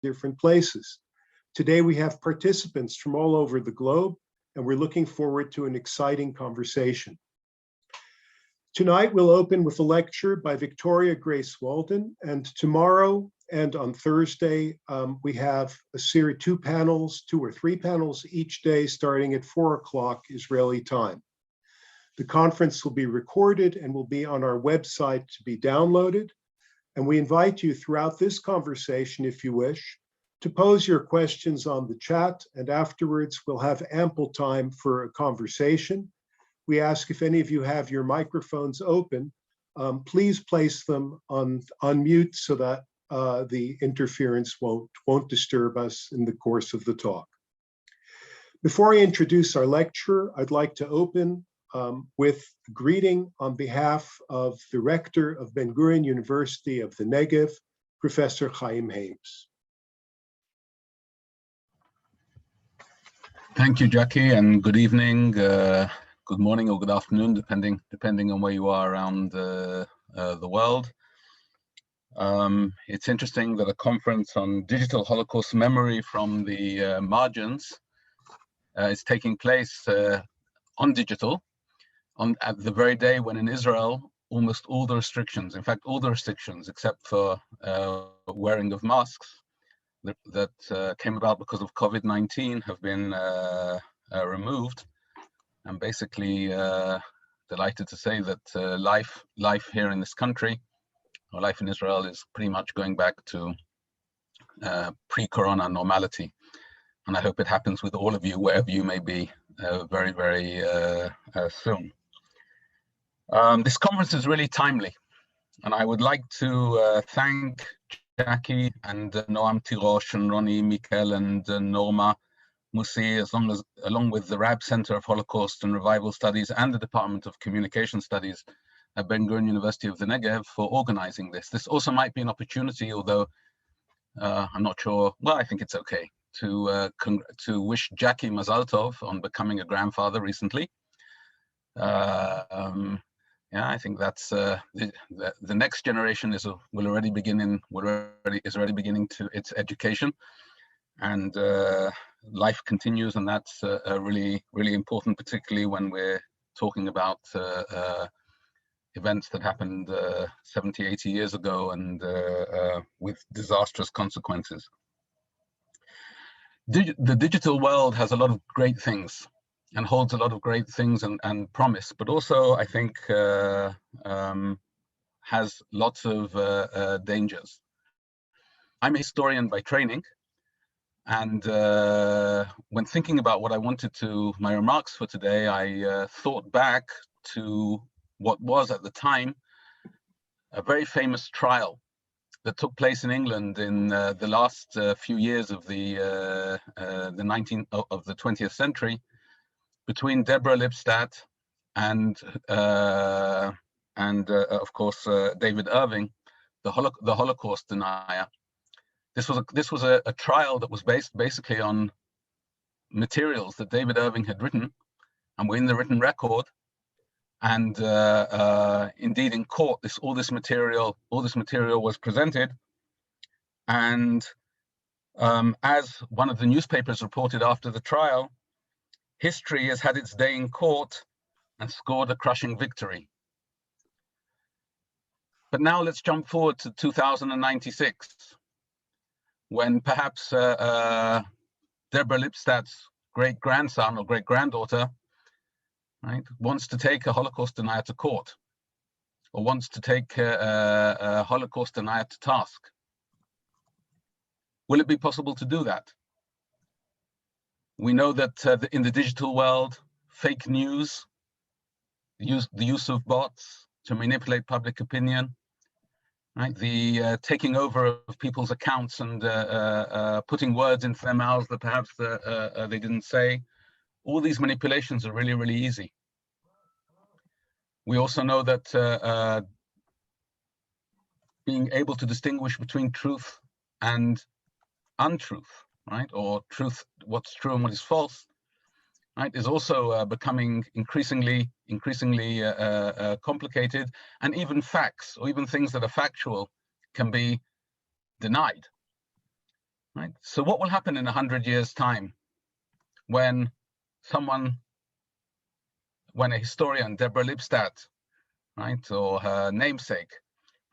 different places. Today we have participants from all over the globe, and we're looking forward to an exciting conversation. Tonight we'll open with a lecture by Victoria Grace Walden, and tomorrow and on Thursday we have a series, two or three panels each day starting at 4 o'clock Israeli time. The conference will be recorded and will be on our website to be downloaded. And we invite you throughout this conversation, if you wish, to pose your questions on the chat, and afterwards we'll have ample time for a conversation. We ask if any of you have your microphones open, please place them on mute so that the interference won't disturb us in the course of the talk. Before I introduce our lecturer, I'd like to open with a greeting on behalf of the rector of Ben-Gurion University of the Negev, Professor Chaim Hames. Thank you, Jackie, and good evening, good morning, or good afternoon, depending on where you are around the world. It's interesting that a conference on digital Holocaust memory from the margins is taking place on digital at the very day when in Israel almost all the restrictions, in fact all the restrictions except for wearing of masks that came about because of COVID-19 have been removed. I'm basically delighted to say that life here in this country, or life in Israel, is pretty much going back to pre-corona normality. And I hope it happens with all of you, wherever you may be, very, very soon. This conference is really timely, and I would like to thank Jackie and Noam Tirosh and Ronnie Mikel and Norma Musi, along with the Rabb Center of Holocaust and Revival Studies and the Department of Communication Studies at Ben-Gurion University of the Negev, for organizing this. This also might be an opportunity, although I'm not sure, well, I think it's okay, to wish Jackie Mazal Tov on becoming a grandfather recently. Yeah, I think that's the next generation is already beginning to its education, and life continues, and that's really important, particularly when we're talking about events that happened 70, 80 years ago, and with disastrous consequences. The digital world has a lot of great things and holds a lot of great things and promise, but also I think has lots of dangers. I'm a historian by training, and when thinking about what I wanted to, my remarks for today, I thought back to what was at the time a very famous trial that took place in England in the last few years of the 20th century, between Deborah Lipstadt and of course David Irving, the Holocaust denier. This was a trial that was based basically on materials that David Irving had written and were in the written record, and indeed in court all this material was presented, and as one of the newspapers reported after the trial, history has had its day in court and scored a crushing victory. But now let's jump forward to 2096, when perhaps Deborah Lipstadt's great-grandson or great-granddaughter, right, wants to take a Holocaust denier to court, or wants to take a Holocaust denier to task. Will it be possible to do that? We know that in the digital world, fake news, the use of bots to manipulate public opinion, right? The taking over of people's accounts and putting words into their mouths that perhaps they didn't say. All these manipulations are really, really easy. We also know that being able to distinguish between truth and untruth, right, or truth, what's true and what is false, right, is also becoming increasingly complicated, and even facts, or even things that are factual, can be denied. right? So what will happen in 100 years' time when a historian, Deborah Lipstadt, right, or her namesake,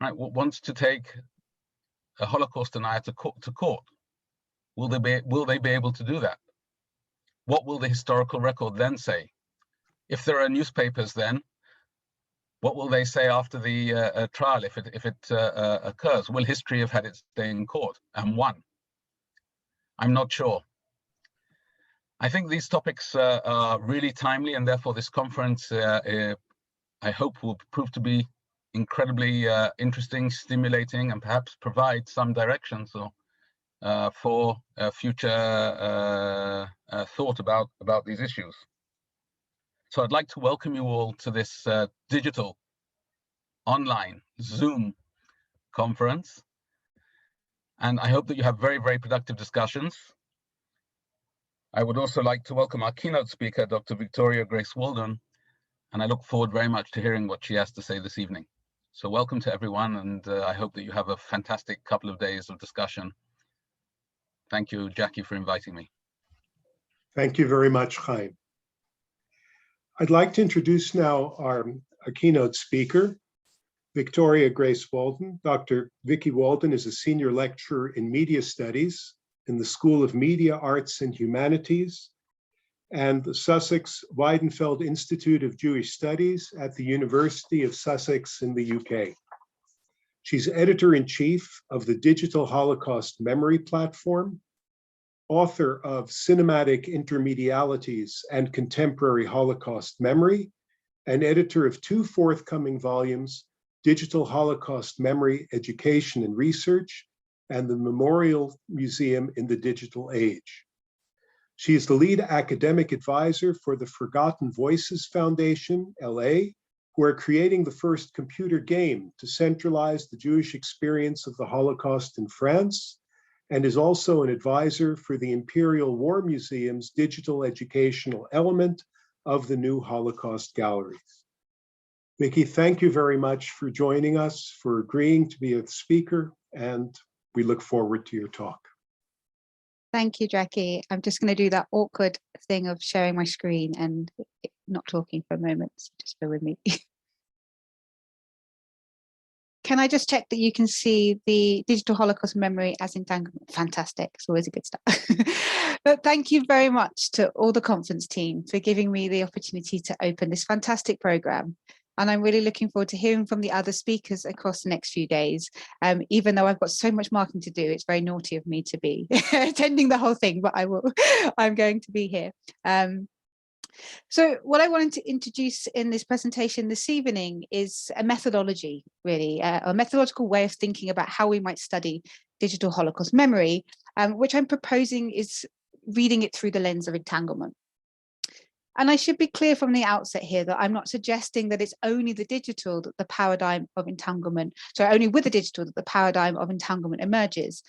right, wants to take a Holocaust denier to court? Will they be able to do that? What will the historical record then say? If there are newspapers, then what will they say after the trial if it occurs? Will history have had its day in court and won? I'm not sure. I think these topics are really timely, and therefore this conference, I hope, will prove to be incredibly interesting, stimulating, and perhaps provide some direction for future thought about these issues. So I'd like to welcome you all to this digital, online, Zoom conference. And I hope that you have very, very productive discussions. I would also like to welcome our keynote speaker, Dr. Victoria Grace Walden, and I look forward very much to hearing what she has to say this evening. So welcome to everyone, and I hope that you have a fantastic couple of days of discussion. Thank you, Jackie, for inviting me. Thank you very much, Chaim. I'd like to introduce now our keynote speaker, Victoria Grace Walden. Dr. Vicky Walden is a senior lecturer in media studies in the School of Media, Arts and Humanities and the Sussex Weidenfeld Institute of Jewish Studies at the University of Sussex in the UK. She's editor-in-chief of the Digital Holocaust Memory Platform, author of Cinematic Intermedialities and Contemporary Holocaust Memory, and editor of 2 forthcoming volumes, Digital Holocaust Memory Education and Research, and the Memorial Museum in the Digital Age. She is the lead academic advisor for the Forgotten Voices Foundation, LA, who are creating the first computer game to centralize the Jewish experience of the Holocaust in France, and is also an advisor for the Imperial War Museum's digital educational element of the new Holocaust galleries. Vicky, thank you very much for joining us, for agreeing to be a speaker, and we look forward to your talk. Thank you, Jackie. I'm just going to do that awkward thing of sharing my screen and not talking for a moment, so just bear with me. Can I just check that you can see the digital Holocaust memory as Entanglement? Fantastic, it's always a good start. But thank you very much to all the conference team for giving me the opportunity to open this fantastic program. And I'm really looking forward to hearing from the other speakers across the next few days. Even though I've got so much marking to do, it's very naughty of me to be attending the whole thing, but I'm going to be here. So what I wanted to introduce in this presentation this evening is a methodology, really, a methodological way of thinking about how we might study digital Holocaust memory, which I'm proposing is reading it through the lens of entanglement. And I should be clear from the outset here that I'm not suggesting that it's only the digital that the paradigm of entanglement, so only with the digital that the paradigm of entanglement emerges.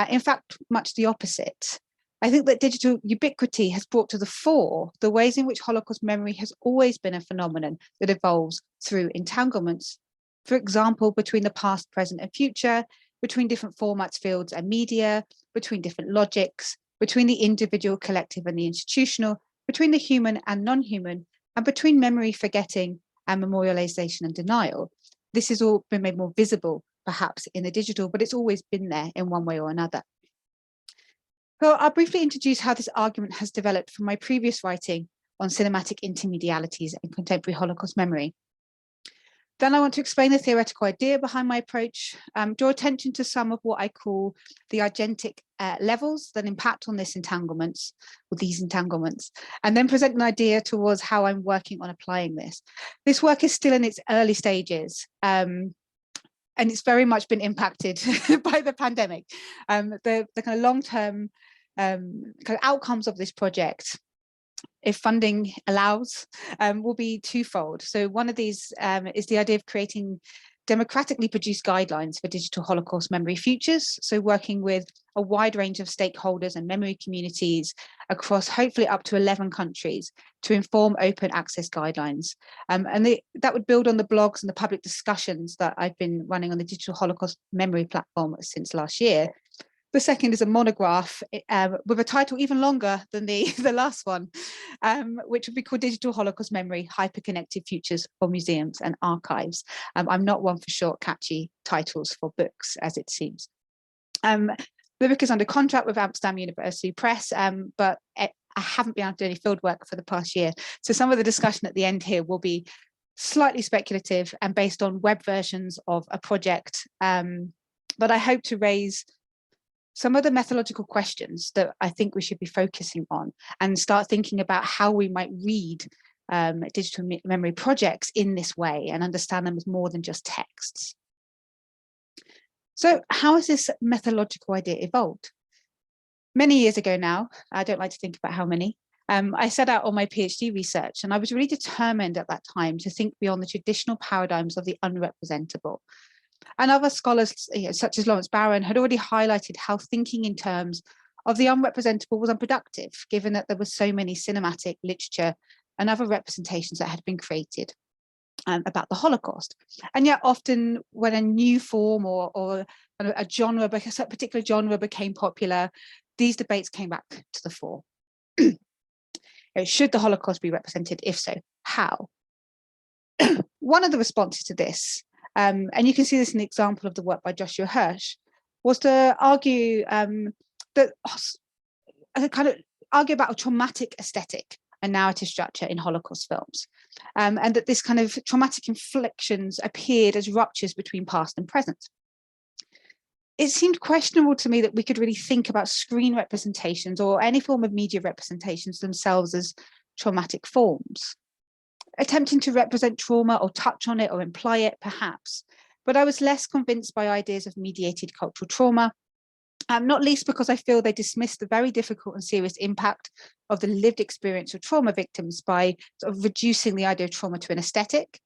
In fact, much the opposite. I think that digital ubiquity has brought to the fore the ways in which Holocaust memory has always been a phenomenon that evolves through entanglements. For example, between the past, present, and future, between different formats, fields, and media, between different logics, between the individual, collective, and the institutional, between the human and non-human, and between memory, forgetting, and memorialization and denial. This has all been made more visible, perhaps, in the digital, but it's always been there in one way or another. So I'll briefly introduce how this argument has developed from my previous writing on cinematic intermedialities and contemporary Holocaust memory. Then I want to explain the theoretical idea behind my approach, draw attention to some of what I call the agentic levels that impact on these entanglements, and then present an idea towards how I'm working on applying this. This work is still in its early stages, and it's very much been impacted by the pandemic. The kind of long-term kind of outcomes of this project, if funding allows, will be twofold. So one of these is the idea of creating democratically produced guidelines for digital Holocaust memory futures. So working with a wide range of stakeholders and memory communities across hopefully up to 11 countries to inform open access guidelines. That would build on the blogs and the public discussions that I've been running on the digital Holocaust memory platform since last year. The second is a monograph with a title even longer than the last one, which would be called Digital Holocaust Memory, Hyperconnected Futures for Museums and Archives. I'm not one for short, catchy titles for books, as it seems. The book is under contract with Amsterdam University Press, but I haven't been able to do any field work for the past year. So some of the discussion at the end here will be slightly speculative and based on web versions of a project. But I hope to raise some of the methodological questions that I think we should be focusing on and start thinking about how we might read digital memory projects in this way and understand them as more than just texts. So how has this methodological idea evolved? Many years ago now, I don't like to think about how many, I set out on my PhD research, and I was really determined at that time to think beyond the traditional paradigms of the unrepresentable. And other scholars, such as Lawrence Barron, had already highlighted how thinking in terms of the unrepresentable was unproductive, given that there were so many cinematic, literature, and other representations that had been created about the Holocaust. And yet often when a new form or a genre, because a particular genre became popular, these debates came back to the fore. Should the Holocaust be represented? If so, how? One of the responses to this, and you can see this in the example of the work by Joshua Hirsch, was to argue that argue about a traumatic aesthetic and narrative structure in Holocaust films, and that this kind of traumatic inflictions appeared as ruptures between past and present. It seemed questionable to me that we could really think about screen representations or any form of media representations themselves as traumatic forms. Attempting to represent trauma or touch on it or imply it, perhaps, but I was less convinced by ideas of mediated cultural trauma, not least because I feel they dismiss the very difficult and serious impact of the lived experience of trauma victims by sort of reducing the idea of trauma to an aesthetic.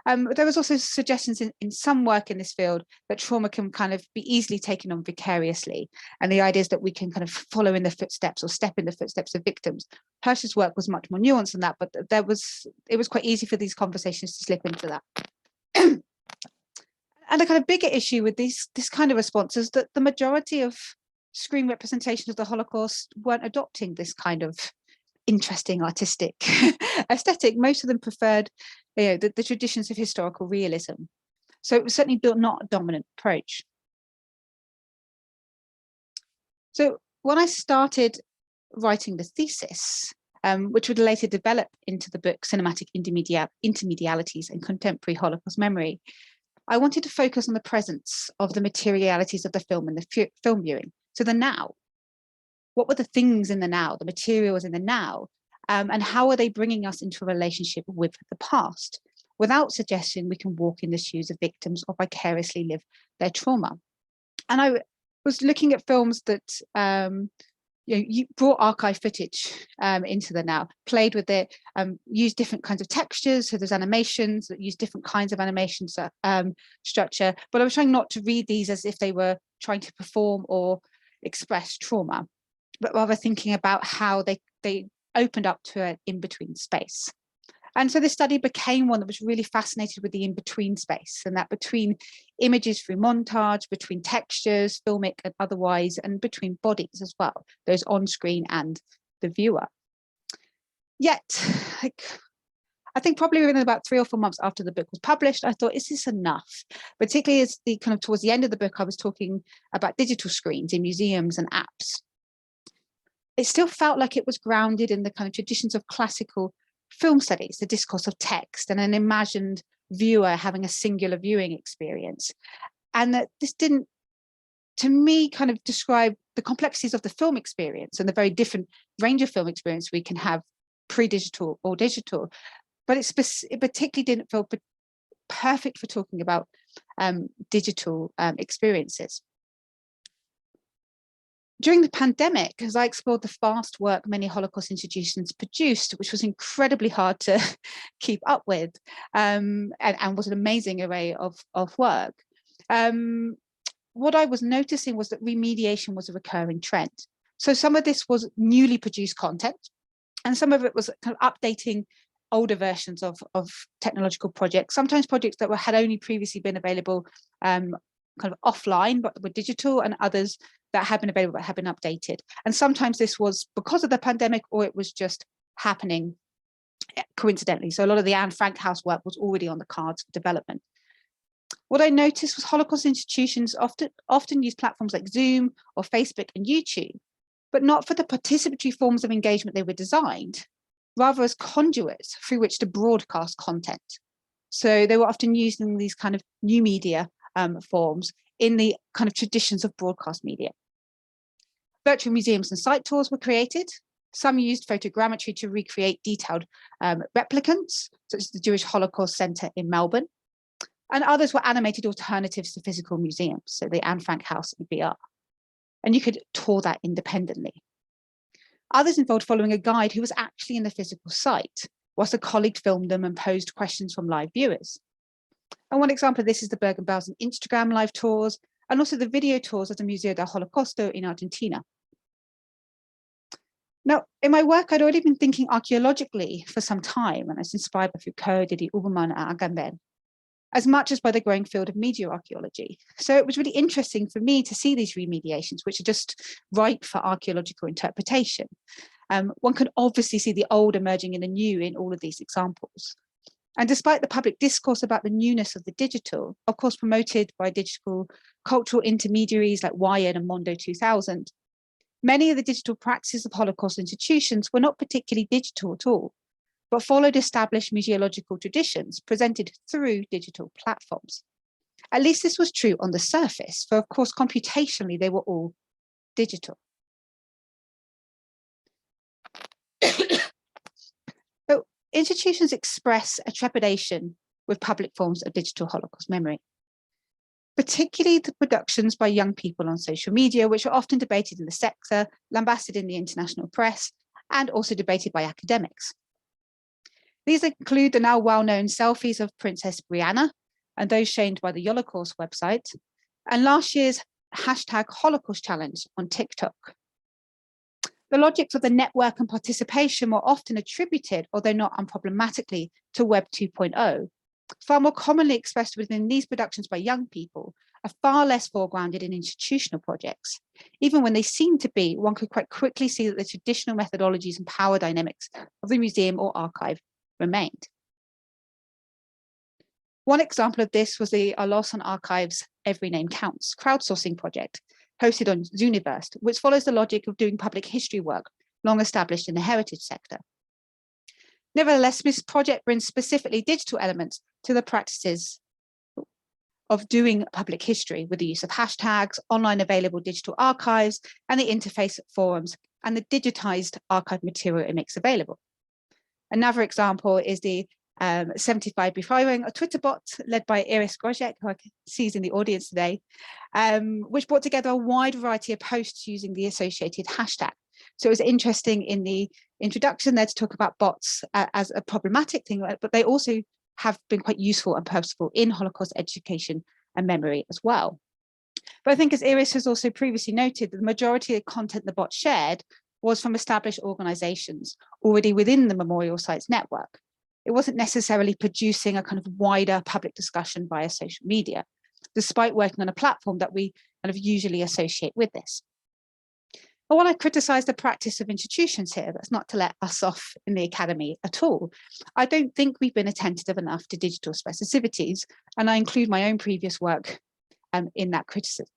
There was also suggestions in some work in this field that trauma can kind of be easily taken on vicariously. And the idea is that we can kind of follow in the footsteps or step in the footsteps of victims. Hirsch's work was much more nuanced than that, but it was quite easy for these conversations to slip into that. And a kind of bigger issue with this kind of response is that the majority of screen representations of the Holocaust weren't adopting this kind of interesting artistic aesthetic. Most of them preferred the traditions of historical realism. So it was certainly not a dominant approach. So when I started writing the thesis, which would later develop into the book Cinematic Intermedialities and Contemporary Holocaust Memory, I wanted to focus on the presence of the materialities of the film and the film viewing. So the now. What were the things in the now, the materials in the now, and how are they bringing us into a relationship with the past without suggesting we can walk in the shoes of victims or vicariously live their trauma? And I was looking at films that you brought archive footage into the now, played with it, used different kinds of textures. So there's animations that use different kinds of animation structure, but I was trying not to read these as if they were trying to perform or express trauma, but rather thinking about how they opened up to an in-between space. And so this study became one that was really fascinated with the in-between space, and that between images through montage, between textures, filmic and otherwise, and between bodies as well, those on screen and the viewer. Yet, I think probably within about 3 or 4 months after the book was published, I thought, is this enough? Particularly as towards the end of the book, I was talking about digital screens in museums and apps. It still felt like it was grounded in the kind of traditions of classical film studies, the discourse of text and an imagined viewer having a singular viewing experience. And that this didn't, to me, kind of describe the complexities of the film experience and the very different range of film experience we can have pre-digital or digital. But it particularly didn't feel perfect for talking about digital experiences. During the pandemic, as I explored the fast work many Holocaust institutions produced, which was incredibly hard to keep up with, and was an amazing array of work, what I was noticing was that remediation was a recurring trend. So some of this was newly produced content, and some of it was kind of updating older versions of technological projects, sometimes projects that had only previously been available kind of offline, but were digital, and others that had been available, that had been updated. And sometimes this was because of the pandemic, or it was just happening coincidentally. So a lot of the Anne Frank House work was already on the cards for development. What I noticed was Holocaust institutions often use platforms like Zoom or Facebook and YouTube, but not for the participatory forms of engagement they were designed, rather as conduits through which to broadcast content. So they were often using these kind of new media forms in the kind of traditions of broadcast media. Virtual museums and site tours were created. Some used photogrammetry to recreate detailed replicants, such as the Jewish Holocaust Centre in Melbourne. And others were animated alternatives to physical museums, so the Anne Frank House in VR. And you could tour that independently. Others involved following a guide who was actually in the physical site, whilst a colleague filmed them and posed questions from live viewers. And one example of this is the Bergen-Belsen Instagram live tours, and also the video tours of the Museo del Holocausto in Argentina. Now, in my work, I'd already been thinking archaeologically for some time, and I was inspired by Foucault, Didi Uberman, and Agamben, as much as by the growing field of media archaeology. So it was really interesting for me to see these remediations, which are just ripe for archaeological interpretation. One can obviously see the old emerging in the new in all of these examples. And despite the public discourse about the newness of the digital, of course promoted by digital cultural intermediaries like Wired and Mondo 2000, many of the digital practices of Holocaust institutions were not particularly digital at all, but followed established museological traditions presented through digital platforms. At least this was true on the surface, for of course, computationally, they were all digital. So institutions express a trepidation with public forms of digital Holocaust memory, particularly the productions by young people on social media, which are often debated in the sector, lambasted in the international press, and also debated by academics. These include the now well-known selfies of Princess Brianna and those shared by the Holocaust website, and last year's #Holocaust challenge on TikTok. The logics of the network and participation were often attributed, although not unproblematically, to Web 2.0, far more commonly expressed within these productions by young people, are far less foregrounded in institutional projects. Even when they seem to be, one could quite quickly see that the traditional methodologies and power dynamics of the museum or archive remained. One example of this was the Arlos on Archives Every Name Counts crowdsourcing project, hosted on Zooniverse, which follows the logic of doing public history work long established in the heritage sector. Nevertheless, this project brings specifically digital elements to the practices of doing public history with the use of hashtags, online available digital archives, and the interface forums and the digitized archive material it makes available. Another example is the 75 Befreiung, a Twitter bot led by Iris Grozek, who I see is in the audience today, which brought together a wide variety of posts using the associated hashtag. So it was interesting in the introduction there to talk about bots as a problematic thing, but they also have been quite useful and purposeful in Holocaust education and memory as well. But I think, as Iris has also previously noted, the majority of content the bot shared was from established organizations already within the memorial sites network. It wasn't necessarily producing a kind of wider public discussion via social media, despite working on a platform that we kind of usually associate with this. But when I criticize the practice of institutions here, that's not to let us off in the academy at all. I don't think we've been attentive enough to digital specificities, and I include my own previous work in that criticism.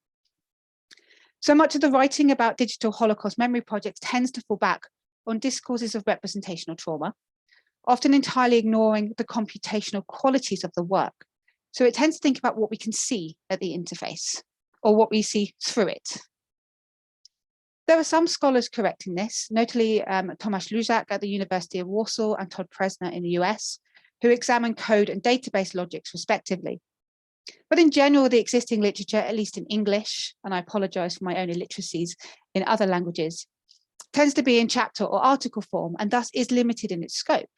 So much of the writing about digital Holocaust memory projects tends to fall back on discourses of representational trauma, often entirely ignoring the computational qualities of the work. So it tends to think about what we can see at the interface or what we see through it. There are some scholars correcting this, notably Tomasz Luzak at the University of Warsaw and Todd Presner in the US, who examine code and database logics respectively. But in general, the existing literature, at least in English, and I apologize for my own illiteracies in other languages, tends to be in chapter or article form and thus is limited in its scope,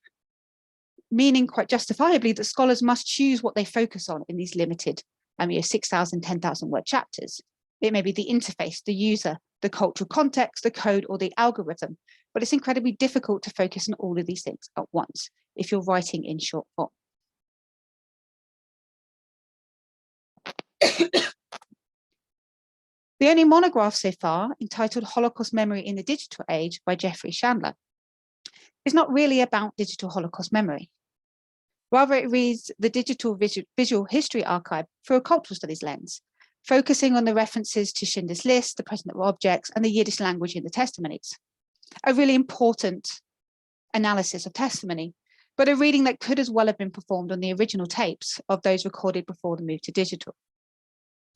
meaning quite justifiably that scholars must choose what they focus on in these limited 6,000, 10,000 word chapters. It may be the interface, the user, the cultural context, the code, or the algorithm, but it's incredibly difficult to focus on all of these things at once if you're writing in short form. The only monograph so far, entitled Holocaust Memory in the Digital Age by Jeffrey Chandler, is not really about digital Holocaust memory. Rather, it reads the digital visual history archive through a cultural studies lens, focusing on the references to Schindler's List, the present of objects, and the Yiddish language in the testimonies. A really important analysis of testimony, but a reading that could as well have been performed on the original tapes of those recorded before the move to digital.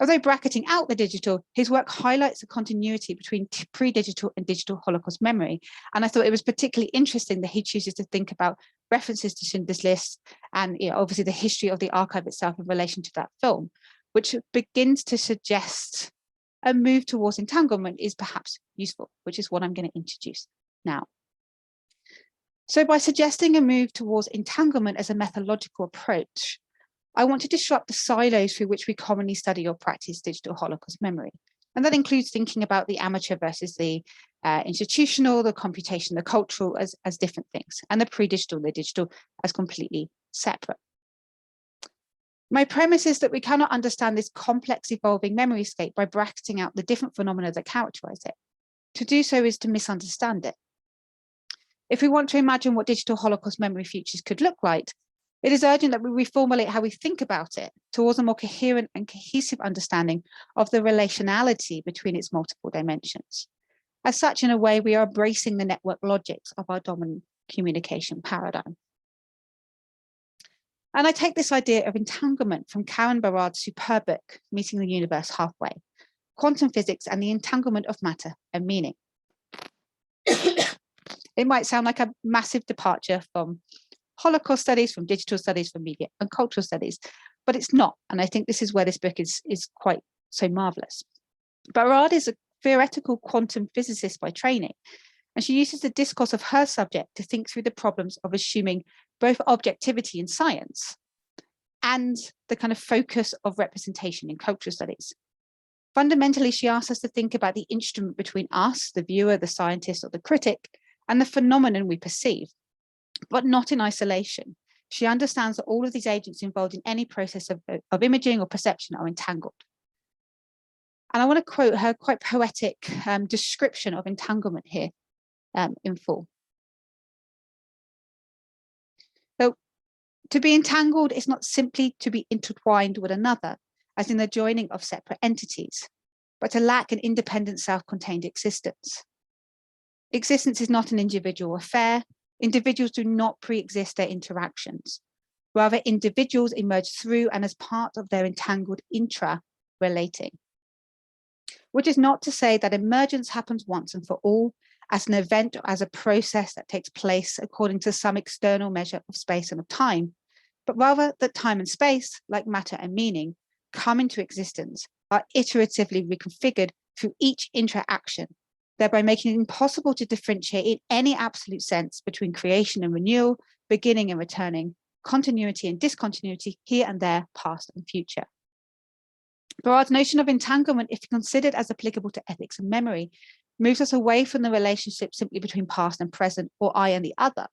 Although bracketing out the digital, his work highlights the continuity between pre-digital and digital Holocaust memory. And I thought it was particularly interesting that he chooses to think about references to Schindler's List and obviously the history of the archive itself in relation to that film, which begins to suggest a move towards entanglement is perhaps useful, which is what I'm going to introduce now. So by suggesting a move towards entanglement as a methodological approach, I want to disrupt the silos through which we commonly study or practice digital Holocaust memory. And that includes thinking about the amateur versus the institutional, the computation, the cultural as different things, and the pre-digital, the digital as completely separate. My premise is that we cannot understand this complex evolving memory scape by bracketing out the different phenomena that characterize it. To do so is to misunderstand it. If we want to imagine what digital Holocaust memory futures could look like, it is urgent that we reformulate how we think about it towards a more coherent and cohesive understanding of the relationality between its multiple dimensions. As such, in a way, we are embracing the network logics of our dominant communication paradigm. And I take this idea of entanglement from Karen Barrad's superb book, Meeting the Universe Halfway, Quantum Physics and the Entanglement of Matter and Meaning. It might sound like a massive departure from Holocaust studies, from digital studies, from media and cultural studies, but it's not. And I think this is where this book is quite so marvelous. Barrad is a theoretical quantum physicist by training, and she uses the discourse of her subject to think through the problems of assuming both objectivity in science and the kind of focus of representation in cultural studies. Fundamentally, she asks us to think about the instrument between us, the viewer, the scientist, or the critic, and the phenomenon we perceive, but not in isolation. She understands that all of these agents involved in any process of imaging or perception are entangled. And I want to quote her quite poetic description of entanglement here in full. So, to be entangled is not simply to be intertwined with another, as in the joining of separate entities, but to lack an independent self-contained existence. Existence is not an individual affair. Individuals do not pre-exist their interactions. Rather, individuals emerge through and as part of their entangled intra-relating. Which is not to say that emergence happens once and for all, as an event or as a process that takes place according to some external measure of space and of time, but rather that time and space, like matter and meaning, come into existence, are iteratively reconfigured through each interaction, thereby making it impossible to differentiate in any absolute sense between creation and renewal, beginning and returning, continuity and discontinuity, here and there, past and future. Barrad's notion of entanglement, if considered as applicable to ethics and memory, moves us away from the relationship simply between past and present, or I and the other,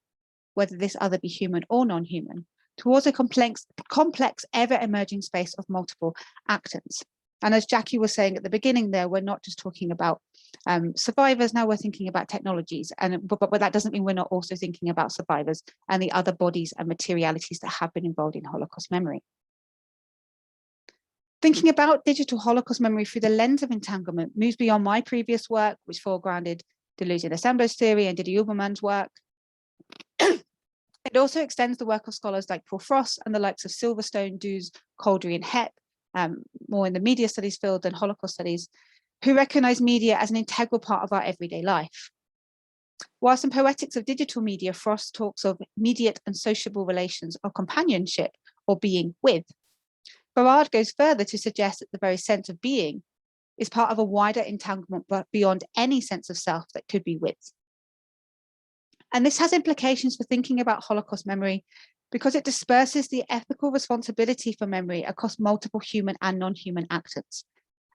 whether this other be human or non-human, towards a complex ever-emerging space of multiple actants. And as Jackie was saying at the beginning there, we're not just talking about survivors, now we're thinking about technologies, but that doesn't mean we're not also thinking about survivors and the other bodies and materialities that have been involved in Holocaust memory. Thinking about digital Holocaust memory through the lens of entanglement moves beyond my previous work, which foregrounded Deleuze and assemblage theory and Didier Uberman's work. It also extends the work of scholars like Paul Frost and the likes of Silverstone, Dews, Coldry, and Hepp, more in the media studies field than Holocaust studies, who recognize media as an integral part of our everyday life. Whilst in Poetics of Digital Media, Frost talks of mediate and sociable relations of companionship or being with, Barrad goes further to suggest that the very sense of being is part of a wider entanglement, but beyond any sense of self that could be with. And this has implications for thinking about Holocaust memory because it disperses the ethical responsibility for memory across multiple human and non-human actors,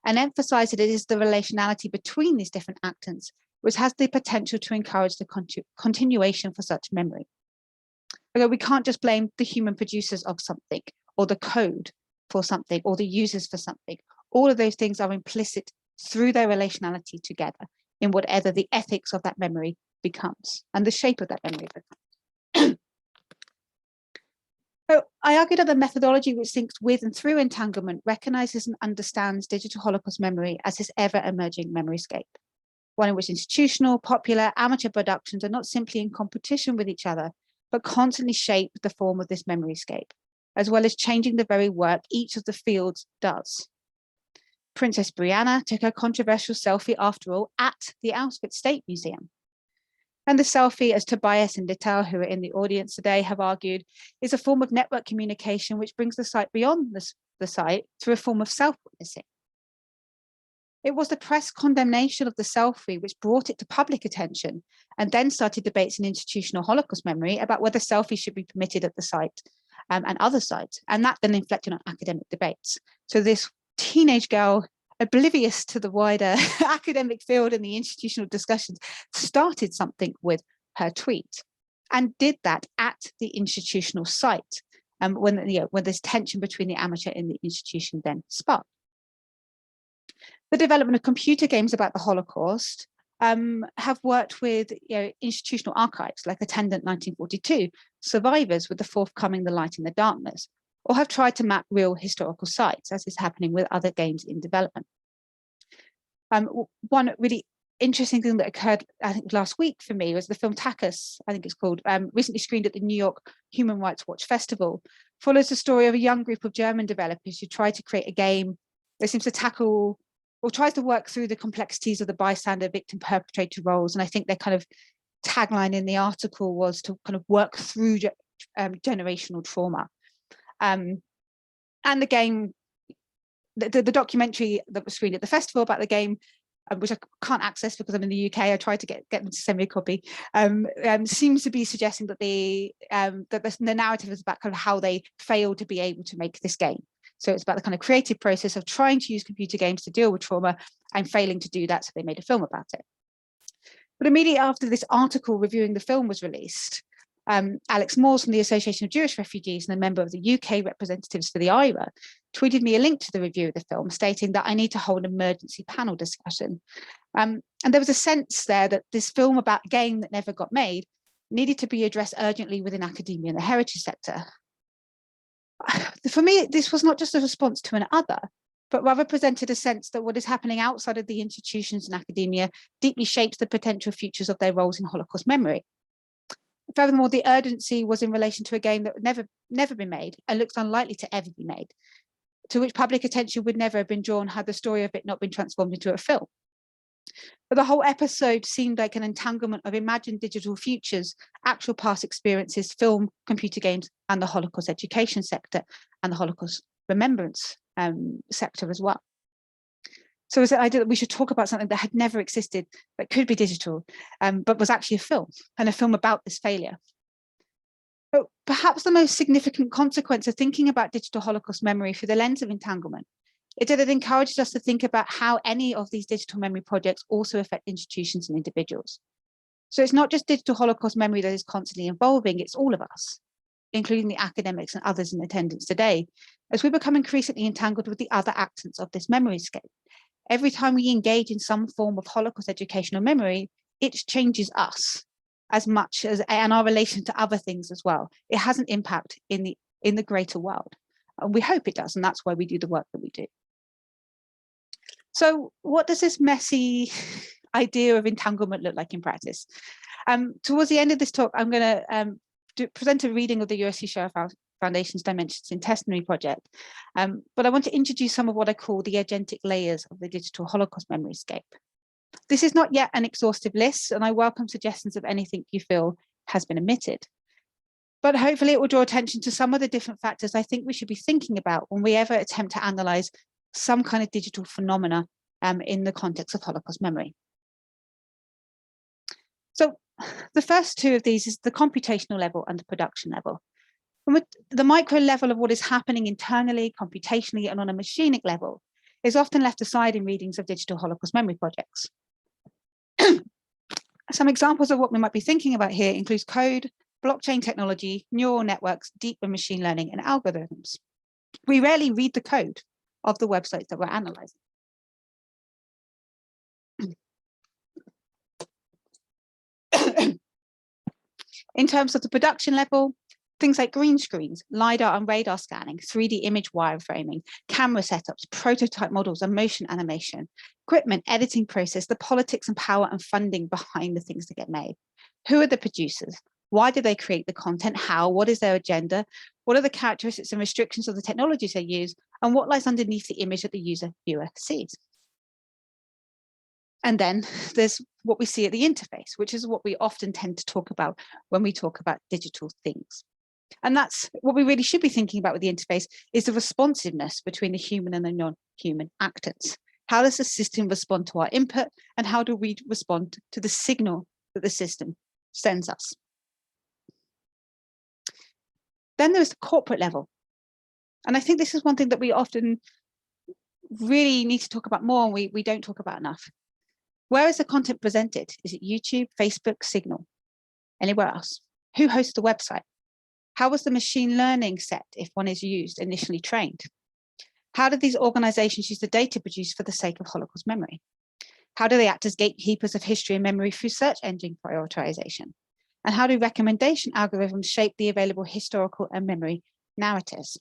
and emphasizes that it is the relationality between these different actors which has the potential to encourage the continuation for such memory. Although we can't just blame the human producers of something, or the code for something, or the users for something. All of those things are implicit through their relationality together in whatever the ethics of that memory becomes and the shape of that memory becomes. So I argue that the methodology which thinks with and through entanglement recognizes and understands digital Holocaust memory as this ever-emerging memoryscape, one in which institutional, popular, amateur productions are not simply in competition with each other, but constantly shape the form of this memoryscape, as well as changing the very work each of the fields does. Princess Brianna took her controversial selfie, after all, at the Auschwitz State Museum. And the selfie, as Tobias and Littell, who are in the audience today, have argued, is a form of network communication which brings the site beyond the site through a form of self-witnessing. It was the press condemnation of the selfie which brought it to public attention and then started debates in institutional Holocaust memory about whether selfies should be permitted at the site and other sites. And that then inflected on academic debates. So this teenage girl, oblivious to the wider academic field and the institutional discussions, started something with her tweet and did that at the institutional site when this tension between the amateur and the institution then sparked. The development of computer games about the Holocaust have worked with institutional archives like Attendant 1942, Survivors with the forthcoming The Light in the Darkness, or have tried to map real historical sites, as is happening with other games in development. One really interesting thing that occurred, I think, last week for me was the film Tacos, I think it's called, recently screened at the New York Human Rights Watch Festival, follows the story of a young group of German developers who tried to create a game that seems to tackle or tries to work through the complexities of the bystander, victim, perpetrator roles. And I think their kind of tagline in the article was to kind of work through generational trauma. And the game, the documentary that was screened at the festival about the game, which I can't access because I'm in the UK, I tried to get them to send me a copy, seems to be suggesting that the narrative is about kind of how they failed to be able to make this game. So it's about the kind of creative process of trying to use computer games to deal with trauma and failing to do that, so they made a film about it. But immediately after this article reviewing the film was released, Alex Moores from the Association of Jewish Refugees and a member of the UK representatives for the IRA tweeted me a link to the review of the film, stating that I need to hold an emergency panel discussion. And there was a sense there that this film about a game that never got made needed to be addressed urgently within academia and the heritage sector. For me, this was not just a response to an other, but rather presented a sense that what is happening outside of the institutions and academia deeply shapes the potential futures of their roles in Holocaust memory. Furthermore, the urgency was in relation to a game that would never been made and looks unlikely to ever be made, to which public attention would never have been drawn had the story of it not been transformed into a film. But the whole episode seemed like an entanglement of imagined digital futures, actual past experiences, film, computer games, and the Holocaust education sector and the Holocaust remembrance sector as well. So it was the idea that we should talk about something that had never existed, that could be digital, but was actually a film, and a film about this failure. But perhaps the most significant consequence of thinking about digital Holocaust memory through the lens of entanglement is that it encourages us to think about how any of these digital memory projects also affect institutions and individuals. So it's not just digital Holocaust memory that is constantly evolving, it's all of us, including the academics and others in attendance today, as we become increasingly entangled with the other accents of this memoryscape. Every time we engage in some form of Holocaust educational memory, it changes us as much as, and our relation to other things as well. It has an impact in the greater world. And we hope it does, and that's why we do the work that we do. So what does this messy idea of entanglement look like in practice? Towards the end of this talk, I'm going to present a reading of the USC Sheriff Foundation's Dimensions in Testimony project. But I want to introduce some of what I call the agentic layers of the digital Holocaust memoryscape. This is not yet an exhaustive list, and I welcome suggestions of anything you feel has been omitted. But hopefully it will draw attention to some of the different factors I think we should be thinking about when we ever attempt to analyze some kind of digital phenomena in the context of Holocaust memory. So the first two of these is the computational level and the production level. And with the micro level of what is happening internally, computationally, and on a machinic level is often left aside in readings of digital Holocaust memory projects. Some examples of what we might be thinking about here includes code, blockchain technology, neural networks, deep and machine learning, and algorithms. We rarely read the code of the websites that we're analyzing. In terms of the production level, things like green screens, LiDAR and radar scanning, 3D image wireframing, camera setups, prototype models, and motion animation, equipment, editing process, the politics and power and funding behind the things that get made. Who are the producers? Why do they create the content? How? What is their agenda? What are the characteristics and restrictions of the technologies they use? And what lies underneath the image that the viewer sees? And then there's what we see at the interface, which is what we often tend to talk about when we talk about digital things. And that's what we really should be thinking about with the interface, is the responsiveness between the human and the non-human actors. How does the system respond to our input, and how do we respond to the signal that the system sends us? Then there's the corporate level. And I think this is one thing that we often really need to talk about more, and we don't talk about enough. Where is the content presented? Is it YouTube, Facebook, Signal? Anywhere else? Who hosts the website? How was the machine learning set, if one is used, initially trained? How did these organizations use the data produced for the sake of Holocaust memory? How do they act as gatekeepers of history and memory through search engine prioritization? And how do recommendation algorithms shape the available historical and memory narratives?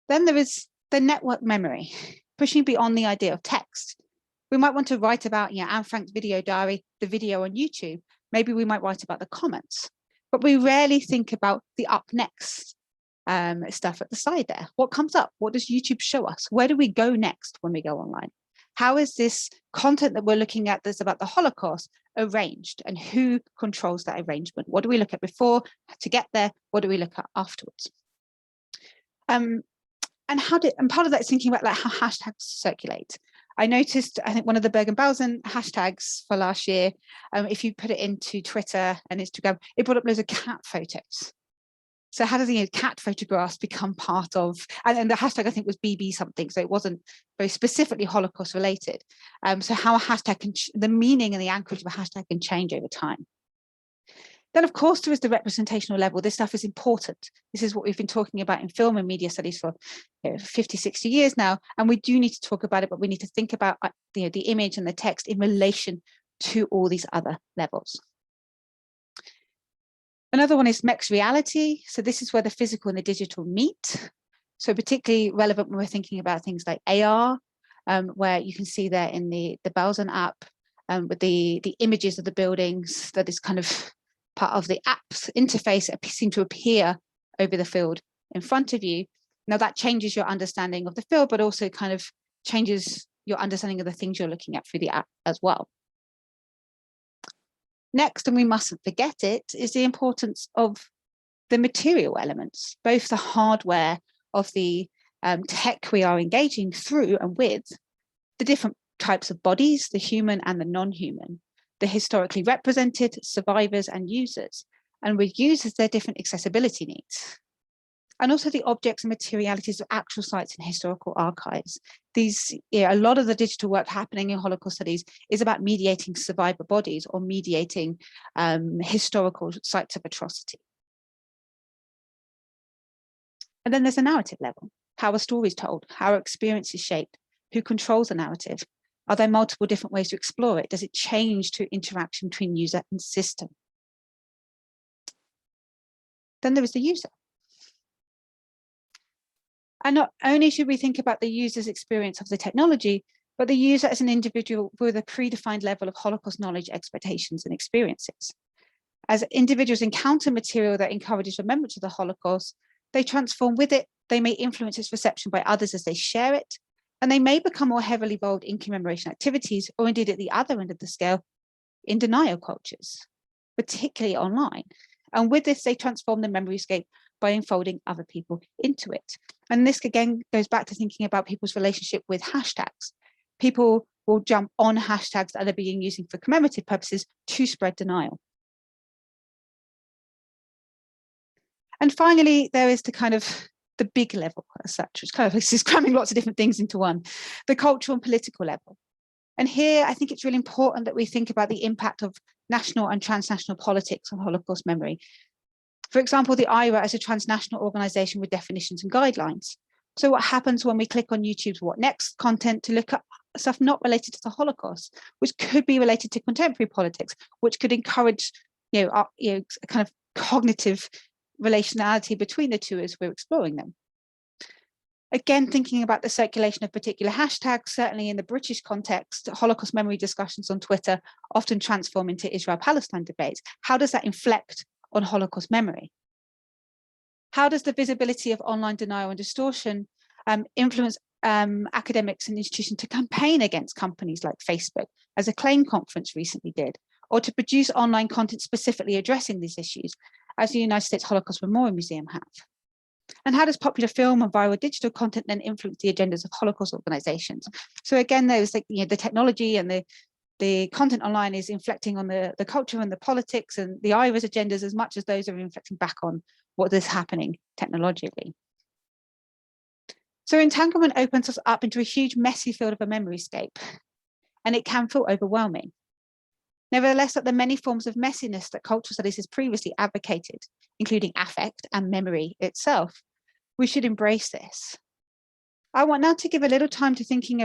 Then there is the network memory, pushing beyond the idea of text. We might want to write about, Anne Frank's video diary, the video on YouTube. Maybe we might write about the comments, but we rarely think about the up next stuff at the side there. What comes up? What does YouTube show us? Where do we go next when we go online? How is this content that we're looking at that's about the Holocaust arranged, and who controls that arrangement? What do we look at before to get there? What do we look at afterwards? And part of that is thinking about how hashtags circulate. I noticed, I think one of the Bergen-Belsen hashtags for last year, if you put it into Twitter and Instagram, it brought up loads of cat photos. So how does cat photographs become part of, and the hashtag I think was BB something, so it wasn't very specifically Holocaust related. So how a hashtag can, the meaning and the anchorage of a hashtag can change over time. Then, of course, there is the representational level. This stuff is important. This is what we've been talking about in film and media studies for 50, 60 years now. And we do need to talk about it, but we need to think about the image and the text in relation to all these other levels. Another one is mixed reality. So this is where the physical and the digital meet. So particularly relevant when we're thinking about things like AR, where you can see there in the Belsen app with the images of the buildings that is kind of part of the app's interface seem to appear over the field in front of you. Now that changes your understanding of the field, but also kind of changes your understanding of the things you're looking at through the app as well. Next, and we mustn't forget it, is the importance of the material elements, both the hardware of the tech we are engaging through and with, the different types of bodies, the human and the non-human, the historically represented survivors and users, and with users their different accessibility needs, and also the objects and materialities of actual sites and historical archives. A lot of the digital work happening in Holocaust studies is about mediating survivor bodies or mediating historical sites of atrocity. And then there's a narrative level. How are stories told? How are experiences shaped? Who controls the narrative? Are there multiple different ways to explore it? Does it change to interaction between user and system? Then there is the user. And not only should we think about the user's experience of the technology, but the user as an individual with a predefined level of Holocaust knowledge, expectations, and experiences. As individuals encounter material that encourages remembrance of the Holocaust, they transform with it, they may influence its reception by others as they share it, and they may become more heavily involved in commemoration activities, or indeed at the other end of the scale, in denial cultures, particularly online. And with this, they transform the memoryscape by enfolding other people into it. And this again goes back to thinking about people's relationship with hashtags. People will jump on hashtags that are being used for commemorative purposes to spread denial. And finally, there is the kind of the big level as such, which kind of is cramming lots of different things into one, the cultural and political level. And here, I think it's really important that we think about the impact of national and transnational politics on Holocaust memory. For example, the IRA as a transnational organization with definitions and guidelines. So what happens when we click on YouTube's What Next content to look at stuff not related to the Holocaust, which could be related to contemporary politics, which could encourage kind of cognitive relationality between the two as we're exploring them. Again, thinking about the circulation of particular hashtags, certainly in the British context, Holocaust memory discussions on Twitter often transform into Israel-Palestine debates. How does that inflect on Holocaust memory? How does the visibility of online denial and distortion influence academics and institutions to campaign against companies like Facebook, as Acclaim conference recently did, or to produce online content specifically addressing these issues, as the United States Holocaust Memorial Museum have? And how does popular film and viral digital content then influence the agendas of Holocaust organizations? So again, there's like, the technology and the content online is inflecting on the culture and the politics and the IRA's agendas as much as those are inflecting back on what is happening technologically. So entanglement opens us up into a huge messy field of a memory scape, and it can feel overwhelming. Nevertheless, that the many forms of messiness that cultural studies has previously advocated, including affect and memory itself, we should embrace this. I want now to give a little time to thinking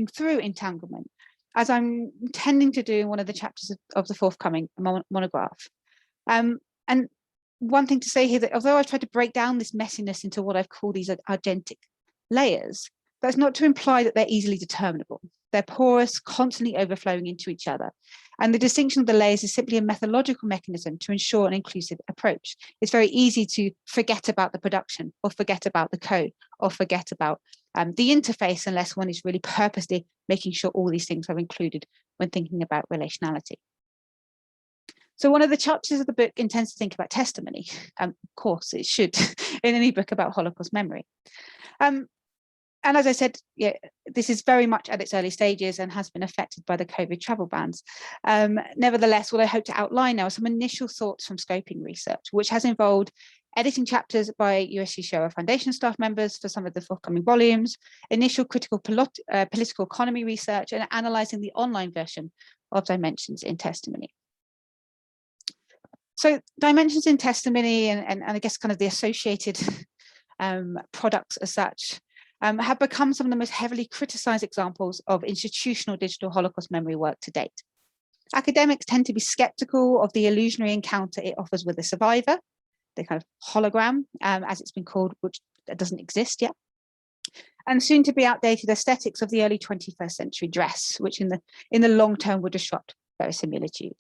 through entanglement, as I'm intending to do in one of the chapters of the forthcoming monograph. And one thing to say here, that although I've tried to break down this messiness into what I've called these argentic layers, that's not to imply that they're easily determinable. They're porous, constantly overflowing into each other. And the distinction of the layers is simply a methodological mechanism to ensure an inclusive approach. It's very easy to forget about the production, or forget about the code, or forget about the interface, unless one is really purposely making sure all these things are included when thinking about relationality. So one of the chapters of the book intends to think about testimony. Of course, it should in any book about Holocaust memory. And as I said, this is very much at its early stages and has been affected by the COVID travel bans. Nevertheless, what I hope to outline now are some initial thoughts from scoping research, which has involved editing chapters by USC Shoah Foundation staff members for some of the forthcoming volumes, initial critical political economy research, and analysing the online version of Dimensions in Testimony. So Dimensions in Testimony and I guess kind of the associated products as such have become some of the most heavily criticised examples of institutional digital Holocaust memory work to date. Academics tend to be sceptical of the illusionary encounter it offers with the survivor, the kind of hologram, as it's been called, which doesn't exist yet, and soon to be outdated aesthetics of the early 21st century dress, which in the long term would disrupt verisimilitude.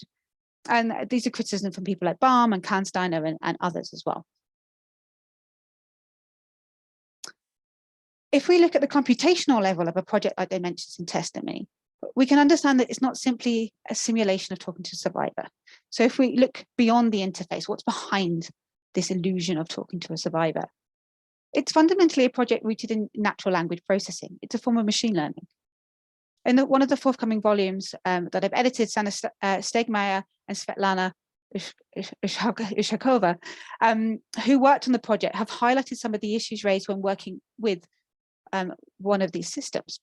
And these are criticisms from people like Baum and Kahnsteiner and others as well. If we look at the computational level of a project like Dimensions in Testimony, we can understand that it's not simply a simulation of talking to a survivor. So if we look beyond the interface, what's behind this illusion of talking to a survivor? It's fundamentally a project rooted in natural language processing. It's a form of machine learning. In one of the forthcoming volumes that I've edited, Sana Stegmaier and Svetlana Ushakova, who worked on the project, have highlighted some of the issues raised when working with one of these systems.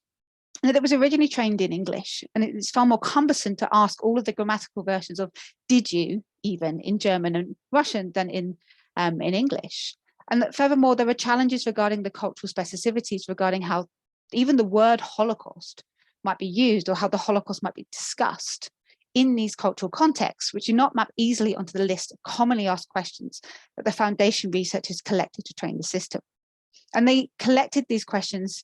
And that it was originally trained in English, and it's far more cumbersome to ask all of the grammatical versions of "did you" even in German and Russian than in English. And that furthermore, there are challenges regarding the cultural specificities regarding how even the word Holocaust might be used, or how the Holocaust might be discussed in these cultural contexts, which do not map easily onto the list of commonly asked questions that the Foundation researchers collected to train the system. And they collected these questions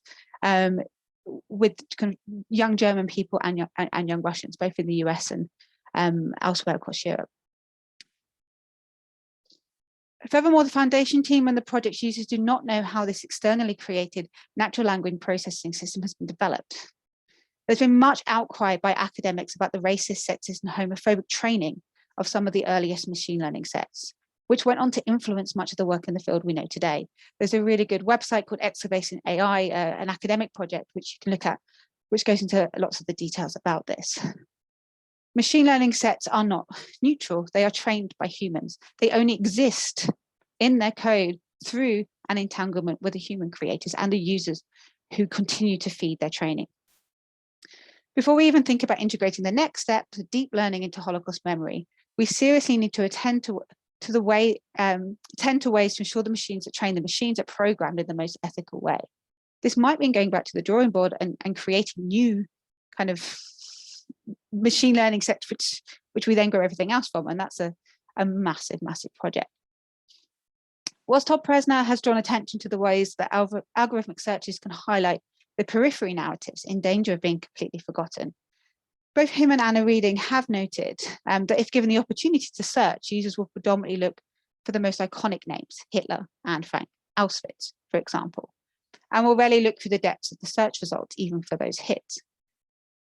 with kind of young German people and young Russians, both in the US and elsewhere across Europe. Furthermore, the Foundation team and the project's users do not know how this externally created natural language processing system has been developed. There's been much outcry by academics about the racist, sexist, and homophobic training of some of the earliest machine learning sets, which went on to influence much of the work in the field we know today. There's a really good website called Excavation AI, an academic project which you can look at, which goes into lots of the details about this. Machine learning sets are not neutral. They are trained by humans. They only exist in their code through an entanglement with the human creators and the users who continue to feed their training. Before we even think about integrating the next step, the deep learning into Holocaust memory, we seriously need to attend to ways to ensure the machines that train the machines are programmed in the most ethical way. This might mean going back to the drawing board and creating new kind of machine learning sector, which we then grow everything else from, and that's a massive, massive project. Whilst Todd Presner has drawn attention to the ways that algorithmic searches can highlight the periphery narratives in danger of being completely forgotten, both him and Anna Reading have noted that if given the opportunity to search, users will predominantly look for the most iconic names, Hitler, Anne Frank, Auschwitz, for example, and will rarely look through the depths of the search results, even for those hits.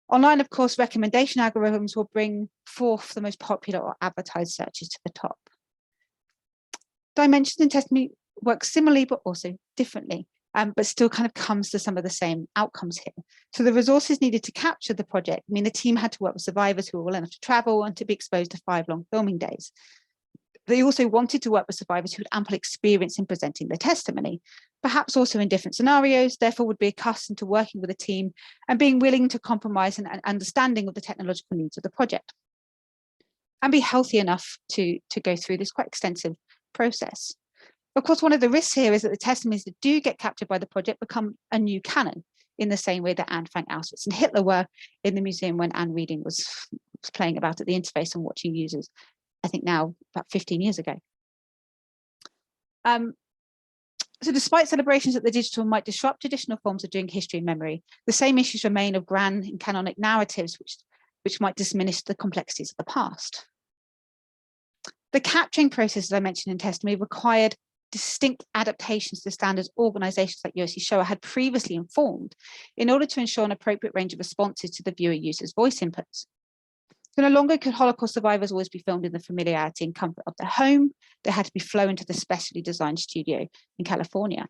Online, of course, recommendation algorithms will bring forth the most popular or advertised searches to the top. Dimensions in testimony work similarly, but also differently, but still kind of comes to some of the same outcomes here. So the resources needed to capture the project mean the team had to work with survivors who were well enough to travel and to be exposed to 5 long filming days. They also wanted to work with survivors who had ample experience in presenting their testimony, perhaps also in different scenarios, therefore would be accustomed to working with a team and being willing to compromise and understanding of the technological needs of the project, and be healthy enough to go through this quite extensive process. Of course, one of the risks here is that the testimonies that do get captured by the project become a new canon, in the same way that Anne Frank, Auschwitz and Hitler were in the museum when Anne Reading was playing about at the interface and watching users, I think now about 15 years ago. So despite celebrations that the digital might disrupt traditional forms of doing history and memory, the same issues remain of grand and canonic narratives which might diminish the complexities of the past. The capturing process, as I mentioned in testimony, required distinct adaptations to standards organisations like Yossi Shoah had previously informed in order to ensure an appropriate range of responses to the viewer user's voice inputs. So no longer could Holocaust survivors always be filmed in the familiarity and comfort of their home. They had to be flown to the specially designed studio in California.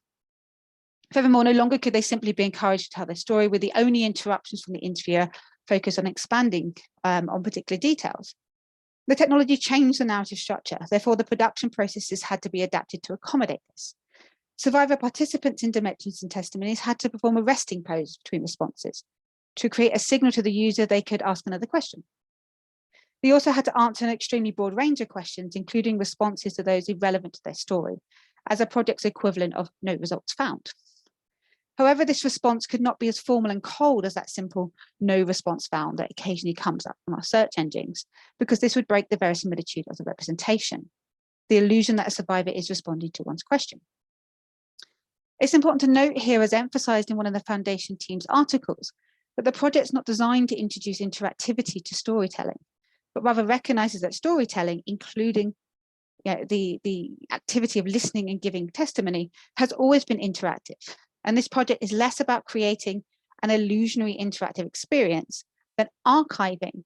Furthermore, no longer could they simply be encouraged to tell their story with the only interruptions from the interviewer focused on expanding on particular details. The technology changed the narrative structure. Therefore, the production processes had to be adapted to accommodate this. Survivor participants in dimensions and testimonies had to perform a resting pose between responses to create a signal to the user they could ask another question. They also had to answer an extremely broad range of questions, including responses to those irrelevant to their story, as a project's equivalent of no results found. However, this response could not be as formal and cold as that simple no response found that occasionally comes up from our search engines, because this would break the verisimilitude of the representation, the illusion that a survivor is responding to one's question. It's important to note here, as emphasized in one of the Foundation team's articles, that the project's not designed to introduce interactivity to storytelling, but rather recognizes that storytelling, including the activity of listening and giving testimony, has always been interactive. And this project is less about creating an illusionary interactive experience than archiving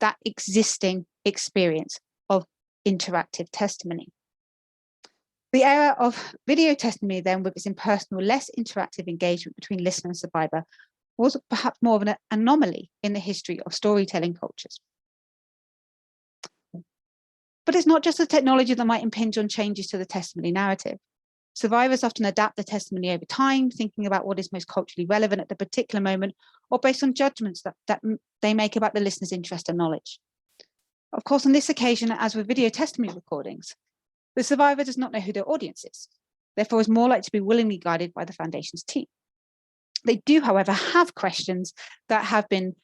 that existing experience of interactive testimony. The era of video testimony then, with its impersonal, less interactive engagement between listener and survivor, was perhaps more of an anomaly in the history of storytelling cultures. But it's not just the technology that might impinge on changes to the testimony narrative. Survivors often adapt the testimony over time, thinking about what is most culturally relevant at the particular moment, or based on judgments that they make about the listener's interest and knowledge. Of course, on this occasion, as with video testimony recordings, the survivor does not know who their audience is, therefore is more likely to be willingly guided by the Foundation's team. They do, however, have questions that have been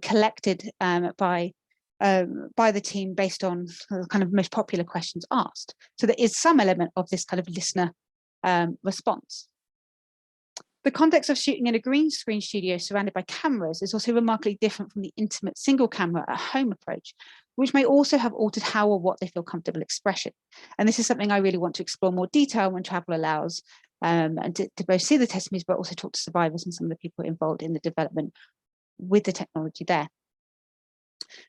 collected by the team based on the kind of most popular questions asked. So there is some element of this kind of listener response. The context of shooting in a green screen studio surrounded by cameras is also remarkably different from the intimate single camera at home approach, which may also have altered how or what they feel comfortable expression. And this is something I really want to explore more detail when travel allows, and to both see the testimonies, but also talk to survivors and some of the people involved in the development with the technology there.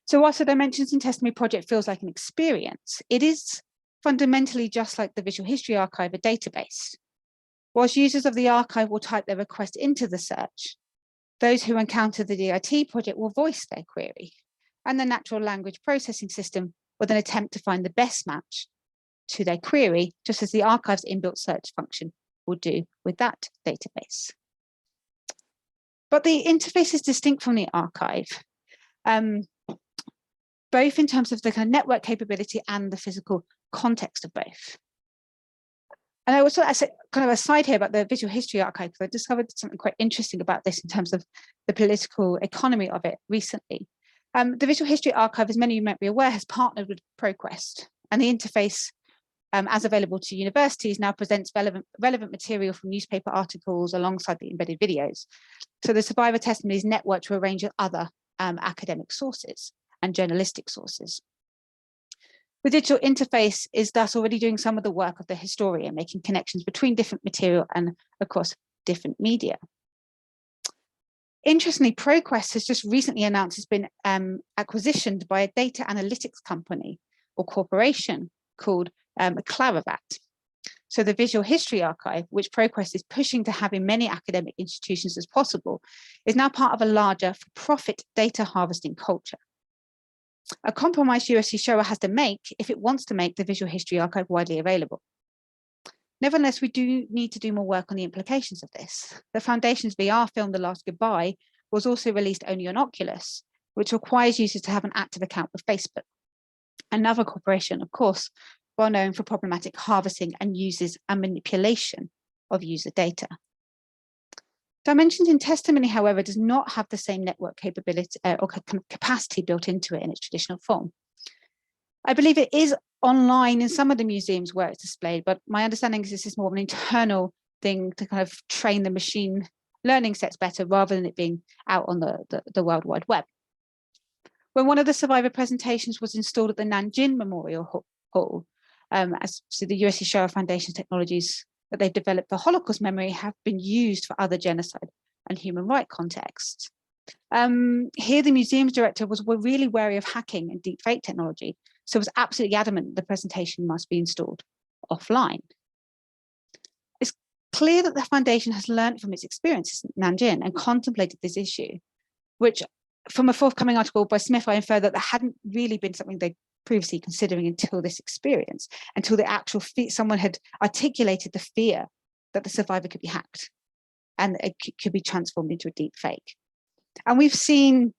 So whilst the Dimensions in Testimony project feels like an experience, it is fundamentally just like the Visual History Archive, a database. Whilst users of the archive will type their request into the search, those who encounter the DIT project will voice their query, and the natural language processing system will then attempt to find the best match to their query, just as the archive's inbuilt search function will do with that database. But the interface is distinct from the archive, both in terms of the kind of network capability and the physical context of both. And I also, as a kind of aside here about the Visual History Archive, because I discovered something quite interesting about this in terms of the political economy of it recently. The Visual History Archive, as many of you might be aware, has partnered with ProQuest, and the interface, as available to universities, now presents relevant material from newspaper articles alongside the embedded videos. So the survivor testimony is networked to a range of other academic sources and journalistic sources. The digital interface is thus already doing some of the work of the historian, making connections between different material and, of course, different media. Interestingly, ProQuest has just recently announced it's been acquisitioned by a data analytics company or corporation called Rabb. So the Visual History Archive, which ProQuest is pushing to have in many academic institutions as possible, is now part of a larger for-profit data harvesting culture. A compromise USC Shoah has to make if it wants to make the Visual History Archive widely available. Nevertheless, we do need to do more work on the implications of this. The Foundation's VR film, The Last Goodbye, was also released only on Oculus, which requires users to have an active account with Facebook. Another corporation, of course, well known for problematic harvesting and uses and manipulation of user data. Dimensions in Testimony, however, does not have the same network capability or capacity built into it in its traditional form. I believe it is online in some of the museums where it's displayed, but my understanding is this is more of an internal thing to kind of train the machine learning sets better rather than it being out on the World Wide Web. When one of the survivor presentations was installed at the Nanjing Memorial Hall, so the USC Shoah Foundation technologies that they've developed for Holocaust memory have been used for other genocide and human rights contexts. Here, the museum's director was really wary of hacking and deepfake technology, so was absolutely adamant the presentation must be installed offline. It's clear that the foundation has learned from its experiences in Nanjing and contemplated this issue, which from a forthcoming article by Smith, I infer that there hadn't really been something they'd previously considering until this experience, until the actual someone had articulated the fear that the survivor could be hacked and it could be transformed into a deep fake. And we've seen,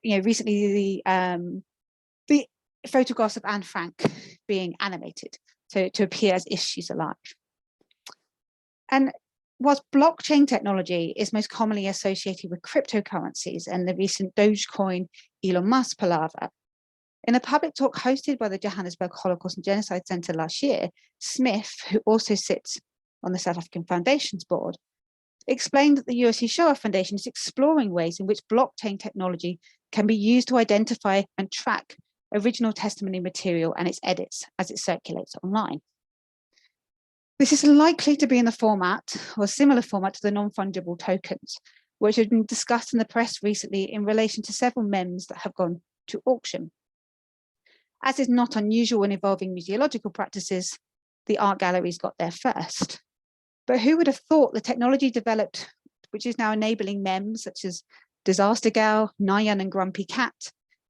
recently the photographs of Anne Frank being animated to appear as if she's alive. And whilst blockchain technology is most commonly associated with cryptocurrencies and the recent Dogecoin Elon Musk palaver, in a public talk hosted by the Johannesburg Holocaust and Genocide Centre last year, Smith, who also sits on the South African Foundation's board, explained that the USC Shoah Foundation is exploring ways in which blockchain technology can be used to identify and track original testimony material and its edits as it circulates online. This is likely to be in the format or similar format to the non-fungible tokens, which have been discussed in the press recently in relation to several memes that have gone to auction. As is not unusual when involving museological practices, the art galleries got there first. But who would have thought the technology developed, which is now enabling memes such as Disaster Gal, Nyan and Grumpy Cat,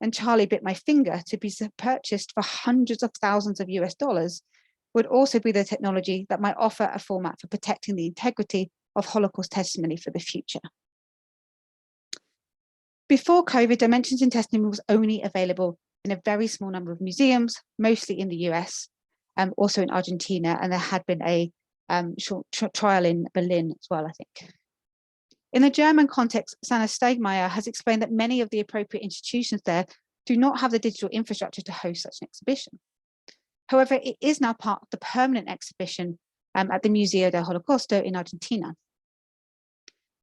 and Charlie Bit My Finger to be purchased for hundreds of thousands of US dollars, would also be the technology that might offer a format for protecting the integrity of Holocaust testimony for the future. Before COVID, Dimensions in Testimony was only available in a very small number of museums, mostly in the US, also in Argentina, and there had been a short trial in Berlin as well, I think. In the German context, Sanna Stegmaier has explained that many of the appropriate institutions there do not have the digital infrastructure to host such an exhibition. However, it is now part of the permanent exhibition at the Museo del Holocausto in Argentina.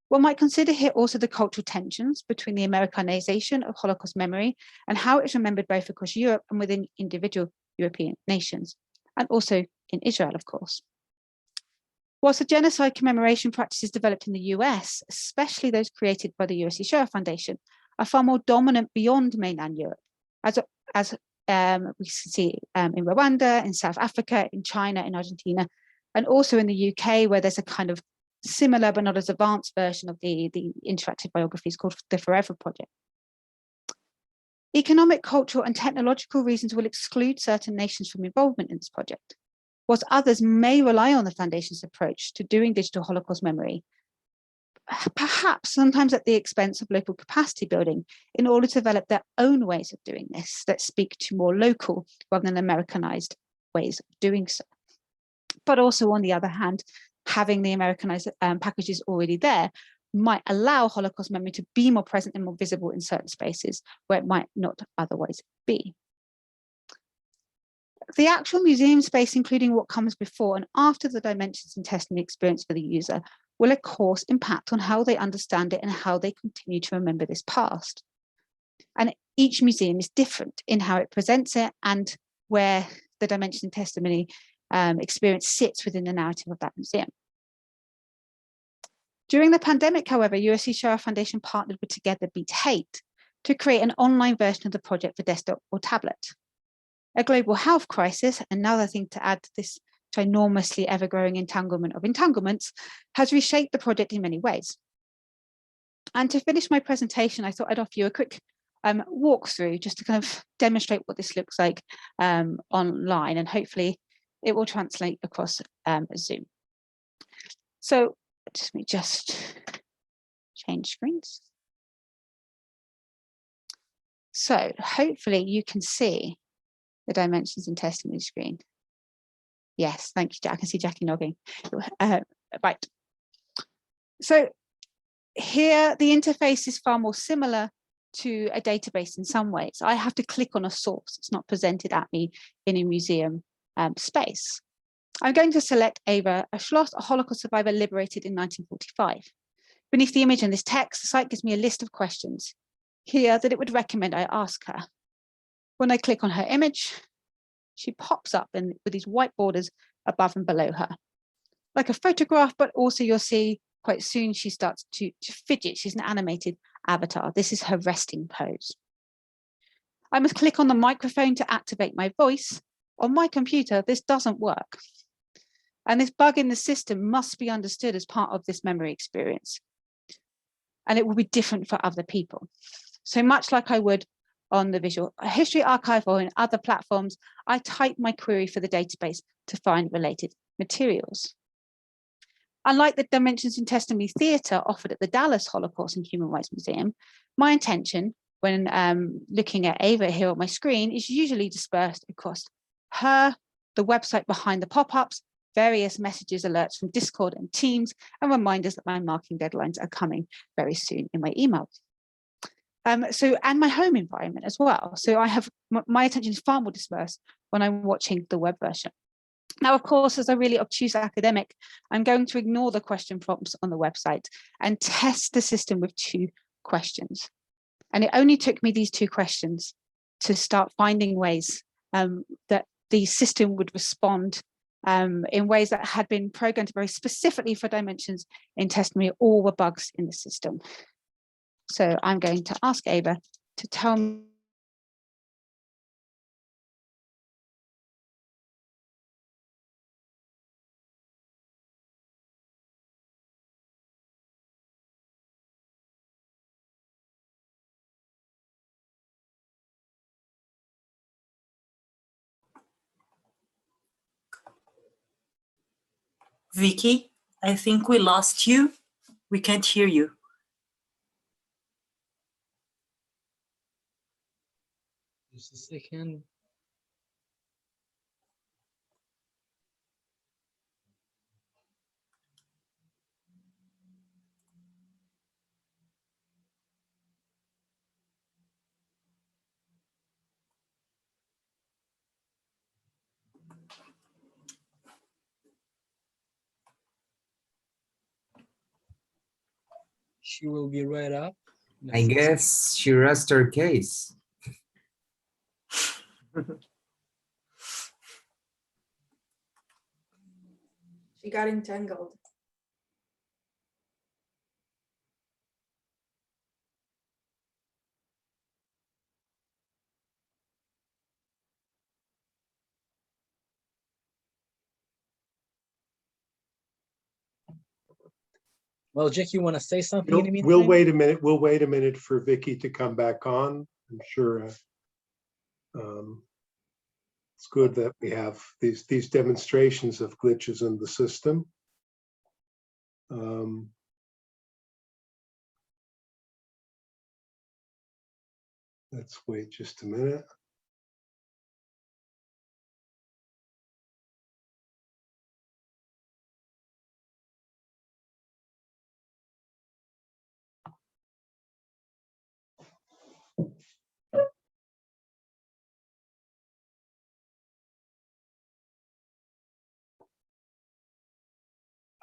One might consider here also the cultural tensions between the Americanization of Holocaust memory and how it's remembered both across Europe and within individual European nations, and also in Israel, of course. Whilst the genocide commemoration practices developed in the US, especially those created by the USC Shoah Foundation, are far more dominant beyond mainland Europe, as we see in Rwanda, in South Africa, in China, in Argentina, and also in the UK, where there's a kind of similar but not as advanced version of the interactive biographies called the Forever Project. Economic, cultural, and technological reasons will exclude certain nations from involvement in this project, whilst others may rely on the Foundation's approach to doing digital Holocaust memory, perhaps sometimes at the expense of local capacity building, in order to develop their own ways of doing this that speak to more local rather than Americanized ways of doing so. But also, on the other hand, having the Americanized packages already there might allow Holocaust memory to be more present and more visible in certain spaces where it might not otherwise be. The actual museum space, including what comes before and after the dimensions and testimony experience for the user, will of course impact on how they understand it and how they continue to remember this past. And each museum is different in how it presents it and where the dimension and testimony experience sits within the narrative of that museum. During the pandemic, however, USC Shoah Foundation partnered with Together Beat Hate to create an online version of the project for desktop or tablet. A global health crisis, another thing to add to this ginormously ever-growing entanglement of entanglements, has reshaped the project in many ways. And to finish my presentation, I thought I'd offer you a quick walkthrough just to kind of demonstrate what this looks like online, and hopefully it will translate across Zoom. So let me just change screens. So hopefully you can see the dimensions and testimony screen. Yes, thank you, Jack. I can see Jackie nodding. Right. So here, the interface is far more similar to a database in some ways. I have to click on a source. It's not presented at me in a museum space. I'm going to select Ava, a Schloss, a Holocaust survivor liberated in 1945. Beneath the image and this text, the site gives me a list of questions here that it would recommend I ask her. When I click on her image, she pops up with these white borders above and below her. Like a photograph, but also you'll see quite soon she starts to fidget. She's an animated avatar. This is her resting pose. I must click on the microphone to activate my voice. On my computer, this doesn't work. And this bug in the system must be understood as part of this memory experience. And it will be different for other people. So much like I would on the Visual History Archive or in other platforms, I type my query for the database to find related materials. Unlike the Dimensions in Testimony Theatre offered at the Dallas Holocaust and Human Rights Museum, my intention when looking at Ava here on my screen is usually dispersed across her, the website behind the pop-ups, various messages, alerts from Discord and Teams, and reminders that my marking deadlines are coming very soon in my email. And my home environment as well. So I have, my attention is far more dispersed when I'm watching the web version. Now, of course, as a really obtuse academic, I'm going to ignore the question prompts on the website and test the system with 2 questions. And it only took me these 2 questions to start finding ways that the system would respond in ways that had been programmed very specifically for dimensions in testimony or were bugs in the system. So I'm going to ask Ava to tell me. Vicky, I think we lost you. We can't hear you. Just a second. She will be right up. I guess she rests her case. She got entangled. Well, Jack, you want to say something in the meantime? We'll wait a minute. We'll wait a minute for Vicky to come back on. I'm sure it's good that we have these demonstrations of glitches in the system. Let's wait just a minute.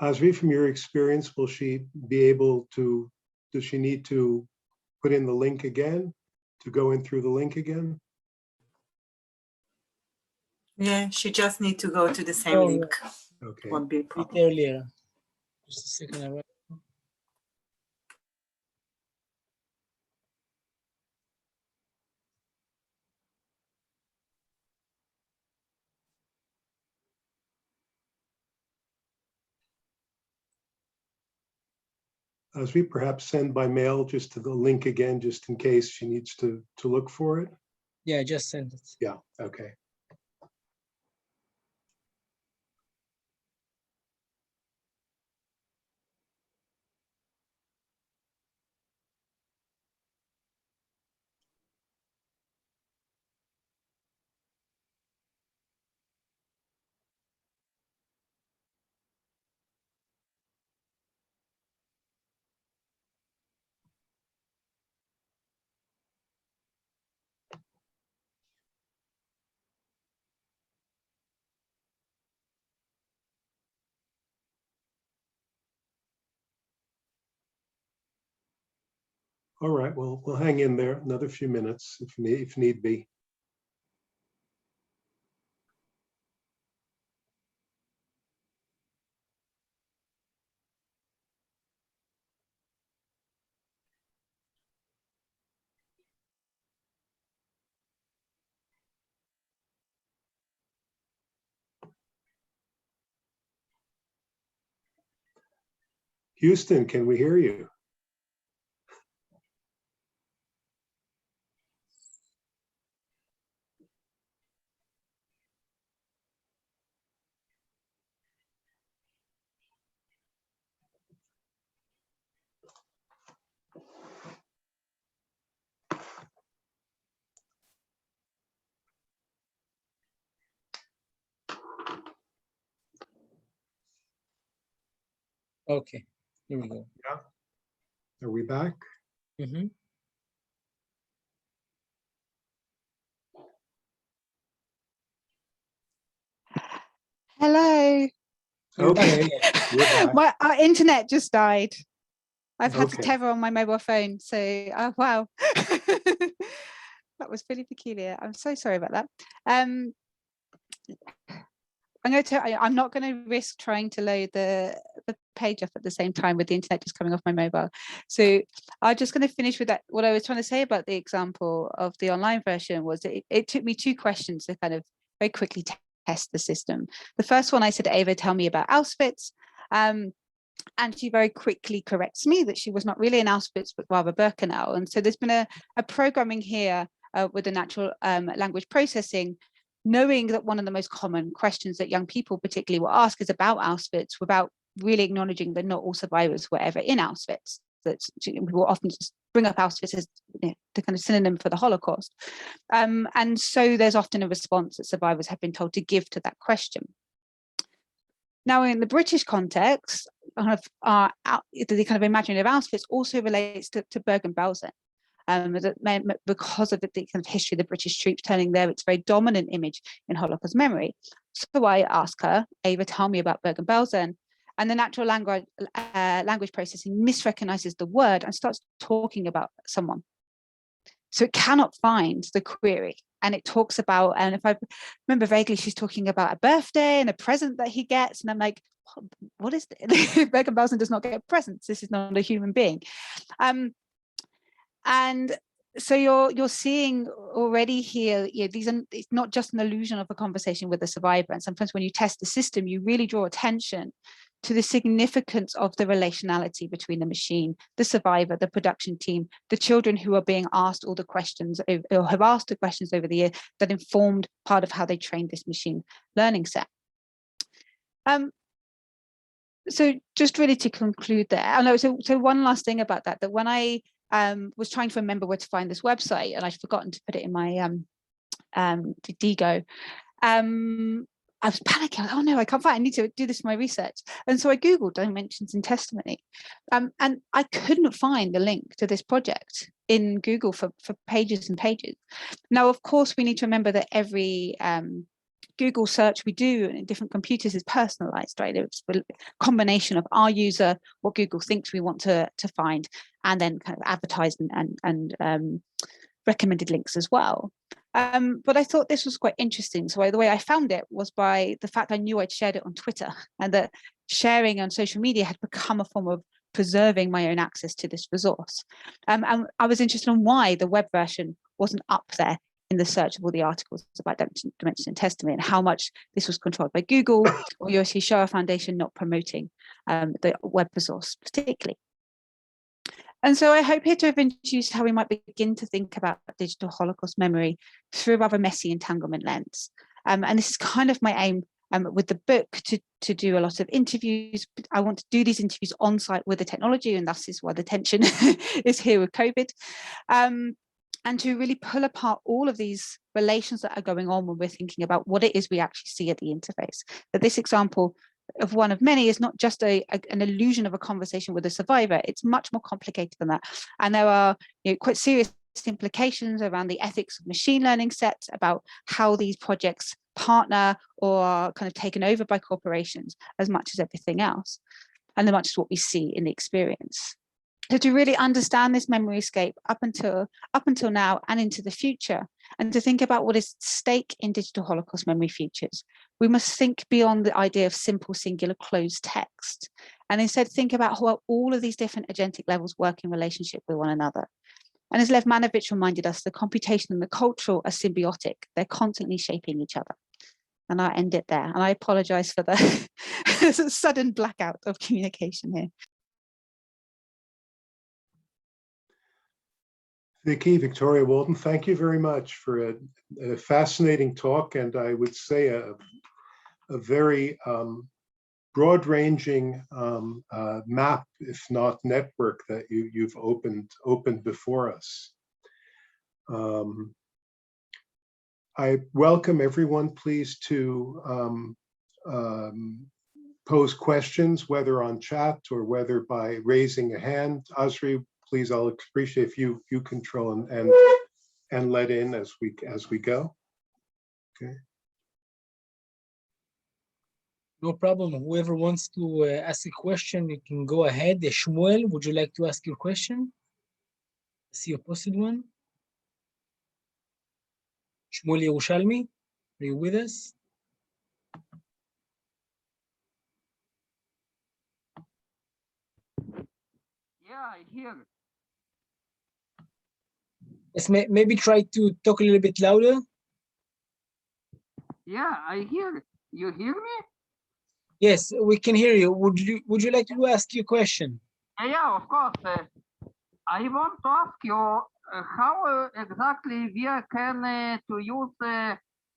Asri, from your experience, will she be able to, does she need to put in the link again, to go in through the link again? Yeah, she just need to go to the same Oh, link. Okay. Won't be a Bit problem. earlier. Just a second. I write. Asri, perhaps send by mail just to the link again, just in case she needs to look for it. Yeah, I just sent it. Yeah, okay. All right, well, we'll hang in there another few minutes if need be. Houston, can we hear you? Okay, here we go. Yeah. Are we back? Mm-hmm. Hello. Okay, we're back. Our internet just died. I've had to Okay. tether on my mobile phone. So, wow. That was really peculiar. I'm so sorry about that. I'm not going to risk trying to load the page up at the same time with the internet just coming off my mobile. So I'm just going to finish with that. What I was trying to say about the example of the online version was it took me 2 questions to kind of very quickly test the system. The first one, I said, Ava, tell me about Auschwitz. And she very quickly corrects me that she was not really in Auschwitz, but rather Birkenau. And so there's been a programming here with the natural language processing, knowing that one of the most common questions that young people particularly will ask is about Auschwitz, without really acknowledging that not all survivors were ever in Auschwitz. That people often just bring up Auschwitz as the kind of synonym for the Holocaust. And so there's often a response that survivors have been told to give to that question. Now, in the British context, the kind of imaginary of Auschwitz also relates to Bergen-Belsen. Because of the kind of history of the British troops turning there, it's a very dominant image in Holocaust memory. So I ask her, Ava, tell me about Bergen-Belsen. And the natural language processing misrecognizes the word and starts talking about someone. So it cannot find the query. And it talks about, and if I remember vaguely, she's talking about a birthday and a present that he gets. And I'm like, what is this? Bergen-Belsen does not get presents. This is not a human being. And so you're seeing already here, it's not just an illusion of a conversation with a survivor. And sometimes when you test the system, you really draw attention to the significance of the relationality between the machine, the survivor, the production team, the children who are being asked all the questions or have asked the questions over the year that informed part of how they trained this machine learning set. So just really to conclude there, I know. So one last thing about that when I was trying to remember where to find this website, and I'd forgotten to put it in my Digo. I was panicking. Oh no, I can't find it. I need to do this for my research. And so I Googled dimensions in testimony. And I couldn't find the link to this project in Google for pages and pages. Now, of course, we need to remember that every Google search we do in different computers is personalized, right? It's a combination of our user, what Google thinks we want to find, and then kind of advertised and recommended links as well. But I thought this was quite interesting. So the way I found it was by the fact I knew I'd shared it on Twitter, and that sharing on social media had become a form of preserving my own access to this resource. And I was interested in why the web version wasn't up there in the search of all the articles about Dimension and Testimony, and how much this was controlled by Google or Yossi Shoah Foundation not promoting the web resource particularly. And so I hope here to have introduced how we might begin to think about digital Holocaust memory through a rather messy entanglement lens. And this is kind of my aim with the book, to do a lot of interviews. I want to do these interviews on site with the technology, and thus is why the tension is here with COVID. And to really pull apart all of these relations that are going on when we're thinking about what it is we actually see at the interface. That this example of one of many is not just an illusion of a conversation with a survivor. It's much more complicated than that. And there are quite serious implications around the ethics of machine learning sets, about how these projects partner or are kind of taken over by corporations as much as everything else, and as much as what we see in the experience. So to really understand this memory escape up until now and into the future, and to think about what is at stake in digital Holocaust memory futures, we must think beyond the idea of simple singular closed text, and instead think about how all of these different agentic levels work in relationship with one another. And as Lev Manovich reminded us, the computation and the cultural are symbiotic. They're constantly shaping each other. And I'll end it there. And I apologize for the sudden blackout of communication here. Victoria, Walden, thank you very much for a fascinating talk, and I would say a very broad-ranging map, if not network, that you've opened before us. I welcome everyone, please, to pose questions, whether on chat or whether by raising a hand. Asri, please, I'll appreciate if you control and let in as we go. Okay. No problem. Whoever wants to ask a question, you can go ahead. Shmuel, would you like to ask your question? I see you posted one. Shmuel Yerushalmi, are you with us? Yeah, I hear. Yes, maybe try to talk a little bit louder. Yeah, I hear. You hear me? Yes, we can hear you. Would you like to ask your question? Yeah, of course. I want to ask you how exactly we can to use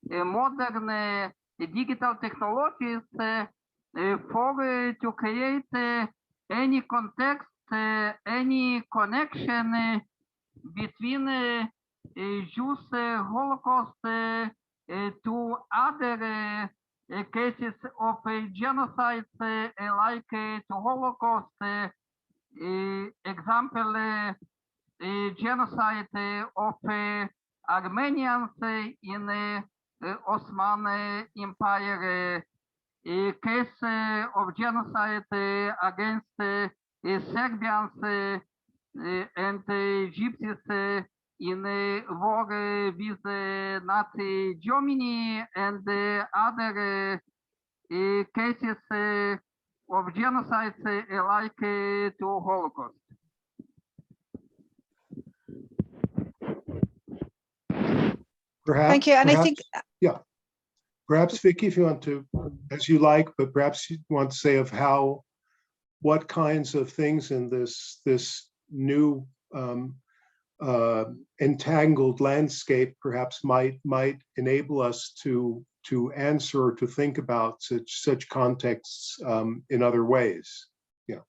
modern digital technologies for to create any context, any connection between Jews Holocaust to other cases of genocide like to Holocaust, example, genocide of Armenians in Ottoman Empire, case of genocide against Serbians and Gypsies in war with Nazi Germany, and other cases of genocide like to Holocaust. Perhaps, Thank you. And I think, yeah, perhaps Vicky, if you want to, as you like, but perhaps you want to say of what kinds of things in this new entangled landscape perhaps might enable us to answer or to think about such contexts in other ways. Yeah.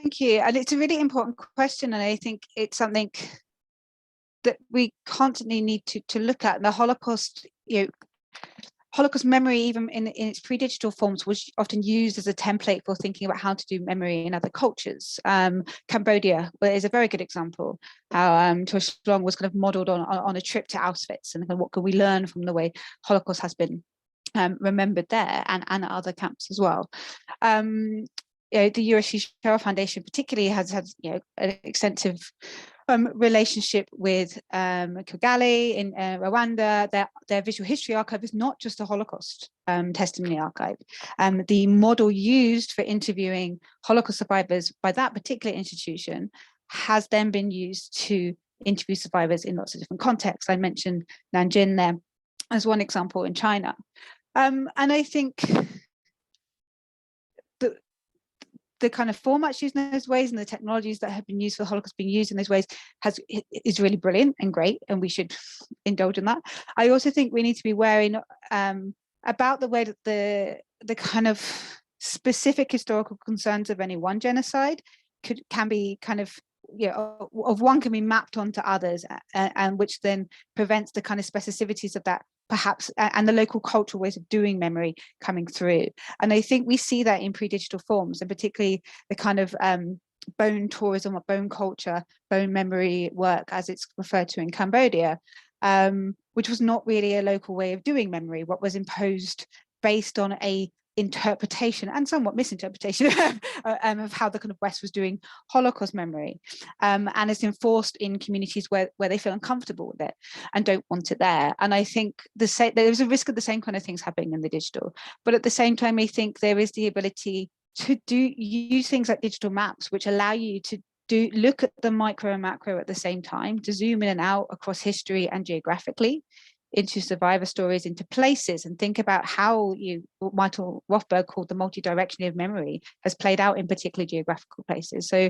thank you. And it's a really important question. And I think it's something that we constantly need to look at. And the Holocaust, Holocaust memory, even in its pre-digital forms, was often used as a template for thinking about how to do memory in other cultures. Cambodia is a very good example. How Tosh Long was kind of modeled on a trip to Auschwitz, and what can we learn from the way Holocaust has been remembered there and other camps as well. The Yurashi Shara Foundation particularly has had an extensive relationship with Kigali in Rwanda. Their visual history archive is not just a Holocaust testimony archive. The model used for interviewing Holocaust survivors by that particular institution has then been used to interview survivors in lots of different contexts. I mentioned Nanjing there as one example in China. And I think the kind of formats used in those ways and the technologies that have been used for the Holocaust being used in those ways is really brilliant and great, and we should indulge in that. I also think we need to be wary about the way that the kind of specific historical concerns of any one genocide can be kind of of one can be mapped onto others, and which then prevents the kind of specificities of that perhaps, and the local cultural ways of doing memory coming through. And I think we see that in pre-digital forms, and particularly the kind of bone tourism or bone culture, bone memory work, as it's referred to in Cambodia, which was not really a local way of doing memory, what was imposed based on a interpretation and somewhat misinterpretation of how the kind of West was doing Holocaust memory, and it's enforced in communities where they feel uncomfortable with it and don't want it there. And I think there's a risk of the same kind of things happening in the digital, but at the same time I think there is the ability to use things like digital maps, which allow you to look at the micro and macro at the same time, to zoom in and out across history and geographically into survivor stories, into places, and think about how what Michael Rothberg called the multi-directionality of memory has played out in particular geographical places. So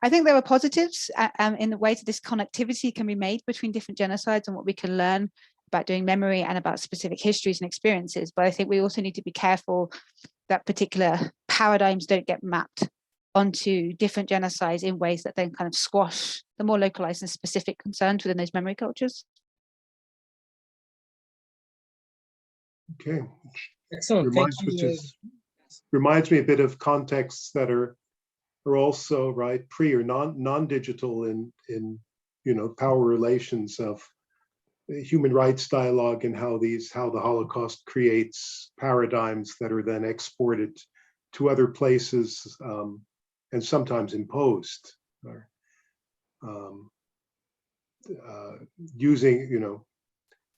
I think there are positives in the ways that this connectivity can be made between different genocides and what we can learn about doing memory and about specific histories and experiences. But I think we also need to be careful that particular paradigms don't get mapped onto different genocides in ways that then kind of squash the more localized and specific concerns within those memory cultures. Okay. Excellent. Reminds me a bit of contexts that are also right pre or non-digital in power relations of human rights dialogue, and how the Holocaust creates paradigms that are then exported to other places and sometimes imposed, or using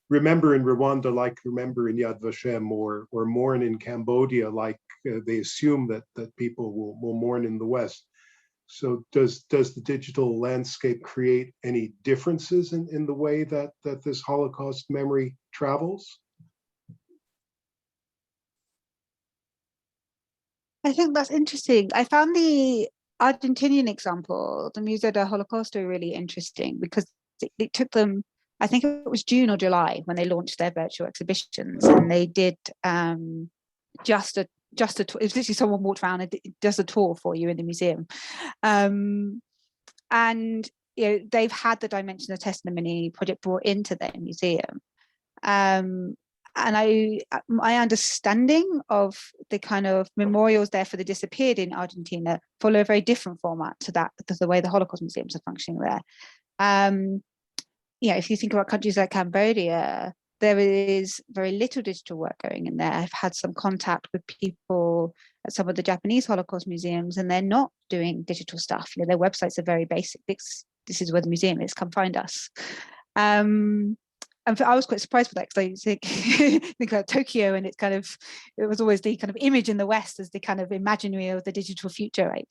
remember in Rwanda like remember in Yad Vashem, or mourn in Cambodia like they assume that people will mourn in the West. So does the digital landscape create any differences in the way that this Holocaust memory travels? I think that's interesting. I found the Argentinian example, the Museo del Holocausto, really interesting, because it took them, I think it was June or July when they launched their virtual exhibitions, and they did just a tour. It was literally someone walked around and does a tour for you in the museum, and they've had the Dimension of Testimony project brought into their museum, and my understanding of the kind of memorials there for the disappeared in Argentina follow a very different format to that, because the way the Holocaust museums are functioning there. If you think about countries like Cambodia, there is very little digital work going in there. I've had some contact with people at some of the Japanese Holocaust museums, and they're not doing digital stuff. Their websites are very basic. This is where the museum is, come find us. And I was quite surprised with that, because I think about Tokyo, and it was always the kind of image in the West as the kind of imaginary of the digital future, right?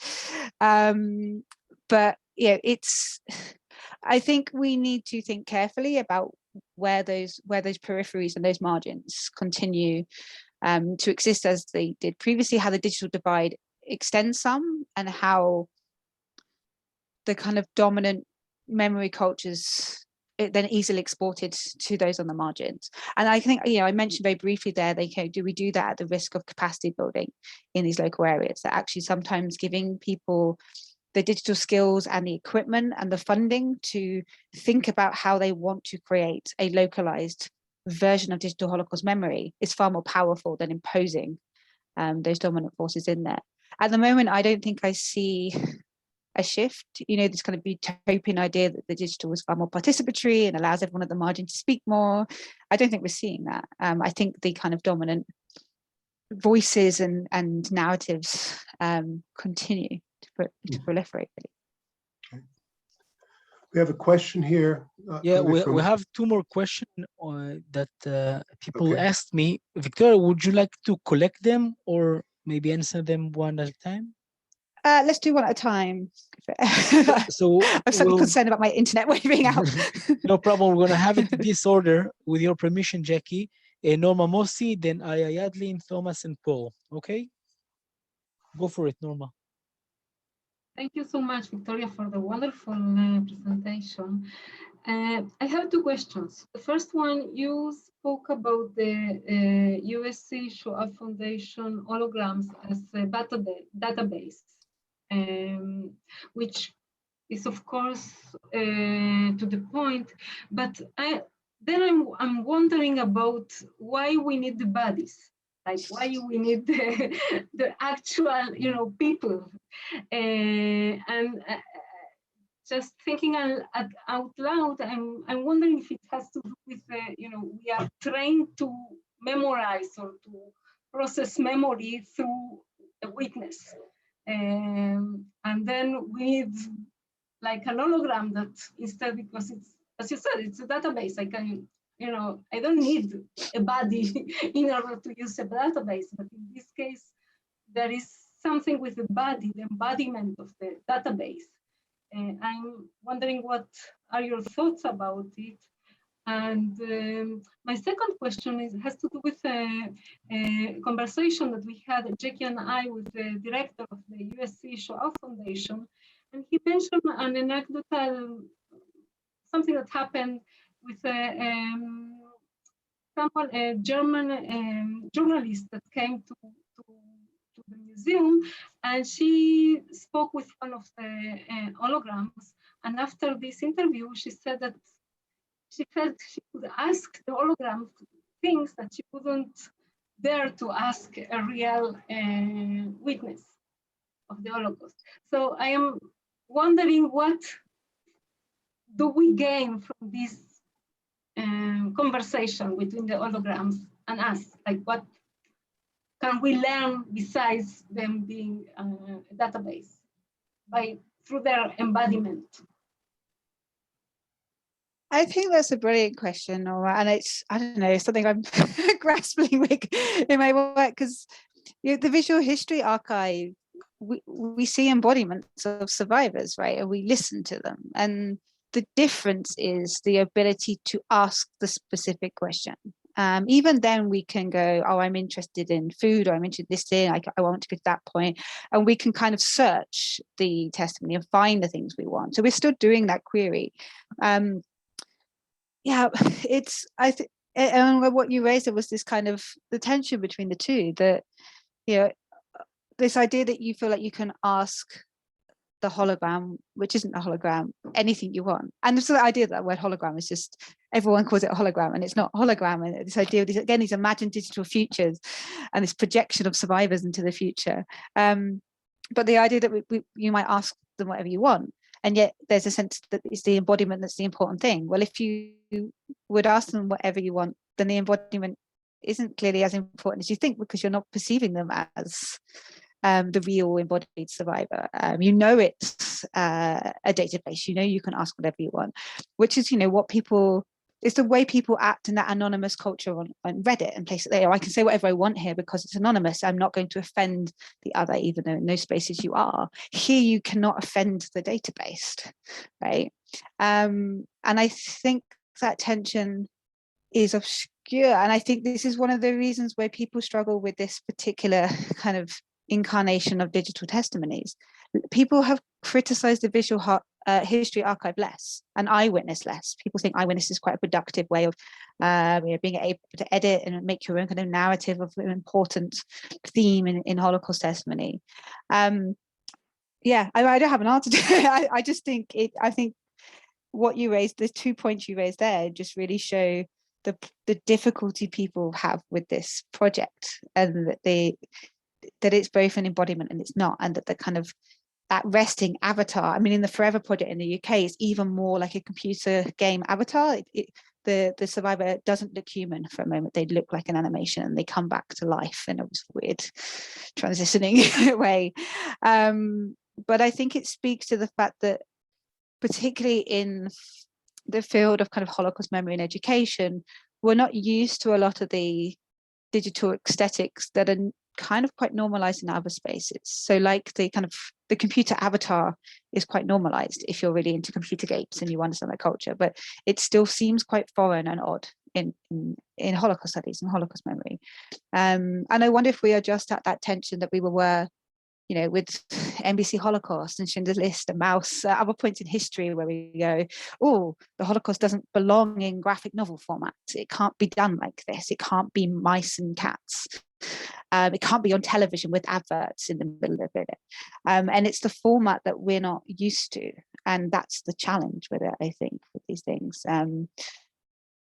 But I think we need to think carefully about where those peripheries and those margins continue to exist as they did previously, how the digital divide extends some, and how the kind of dominant memory cultures then easily exported to those on the margins. And I think, I mentioned very briefly there, do we do that at the risk of capacity building in these local areas? That actually sometimes giving people the digital skills and the equipment and the funding to think about how they want to create a localized version of digital Holocaust memory is far more powerful than imposing those dominant forces in there. At the moment, I don't think I see a shift, this kind of utopian idea that the digital was far more participatory and allows everyone at the margin to speak more. I don't think we're seeing that. I think the kind of dominant voices and narratives continue to proliferate. We have a question here. Yeah, coming we from- have two more questions that people Okay. asked me. Victoria, would you like to collect them or maybe answer them one at a time? Let's do one at a time. So I'm slightly we'll- concerned about my internet waving out. No problem. We're going to have it in this order with your permission, Jackie. Norma Mossi, then Aya Yadlin, Thomas, and Paul. Okay? Go for it, Norma. Thank you so much, Victoria, for the wonderful presentation. I have two questions. The first one, you spoke about the USC Shoah Foundation holograms as a database, which is of course to the point, but I'm wondering about why we need the bodies, like why we need the actual people, and just thinking out loud, I'm wondering if it has to do with we are trained to memorize or to process memory through a witness, and then we need like an hologram that instead, because it's, as you said, it's a database. I can, I don't need a body in order to use a database, but in this case, there is something with the body, the embodiment of the database. And I'm wondering what are your thoughts about it? And my second question has to do with a conversation that we had, Jackie and I, with the director of the USC Shoah Foundation. And he mentioned an anecdotal, something that happened with a German journalist that came to the museum, and she spoke with one of the holograms. And after this interview, she said that she felt she could ask the hologram things that she couldn't dare to ask a real witness of the Holocaust. So I am wondering, what do we gain from this conversation between the holograms and us? Like, what can we learn besides them being a database through their embodiment? I think that's a brilliant question, Nora, and it's, I don't know, something I'm grappling with in my work, because the Visual History Archive, we see embodiments of survivors, right? And we listen to them. And the difference is the ability to ask the specific question. Even then we can go, oh, I'm interested in food, or I'm interested in this thing, I want to get to that point. And we can kind of search the testimony and find the things we want. So we're still doing that query. Yeah, and what you raised, it was this kind of the tension between the two, that, this idea that you feel like you can ask the hologram, which isn't a hologram, anything you want. And so the idea that word hologram is just, everyone calls it a hologram, and it's not a hologram. And this idea of these, again, these imagined digital futures and this projection of survivors into the future. But the idea that you might ask them whatever you want, and yet there's a sense that it's the embodiment that's the important thing. Well, if you would ask them whatever you want, then the embodiment isn't clearly as important as you think, because you're not perceiving them as the real embodied survivor. It's a database, you can ask whatever you want, which is, what people, it's the way people act in that anonymous culture on Reddit and places there. I can say whatever I want here because it's anonymous. I'm not going to offend the other, even though in those spaces you are. Here you cannot offend the database, right? And I think that tension is obscure. And I think this is one of the reasons where people struggle with this particular kind of incarnation of digital testimonies. People have criticized the Visual History Archive less and Eyewitness less. People think Eyewitness is quite a productive way of being able to edit and make your own kind of narrative of an important theme in Holocaust testimony. I don't have an answer to it. I just think I think what you raised, the 2 points you raised there, just really show the difficulty people have with this project, and that it's both an embodiment and it's not, and that the kind of that resting avatar, I mean, in the Forever project in the UK, it's even more like a computer game avatar. The survivor doesn't look human for a moment. They look like an animation, and they come back to life in a weird transitioning way. But I think it speaks to the fact that, particularly in the field of kind of Holocaust memory and education, we're not used to a lot of the digital aesthetics that are kind of quite normalized in other spaces. So like the computer avatar is quite normalized if you're really into computer games and you understand that culture, but it still seems quite foreign and odd in Holocaust studies and Holocaust memory. And I wonder if we are just at that tension that we were, with NBC Holocaust and Schindler's List and Maus, other points in history where we go, oh, the Holocaust doesn't belong in graphic novel format. It can't be done like this. It can't be mice and cats. It can't be on television with adverts in the middle of it. And it's the format that we're not used to. And that's the challenge with it, I think, with these things.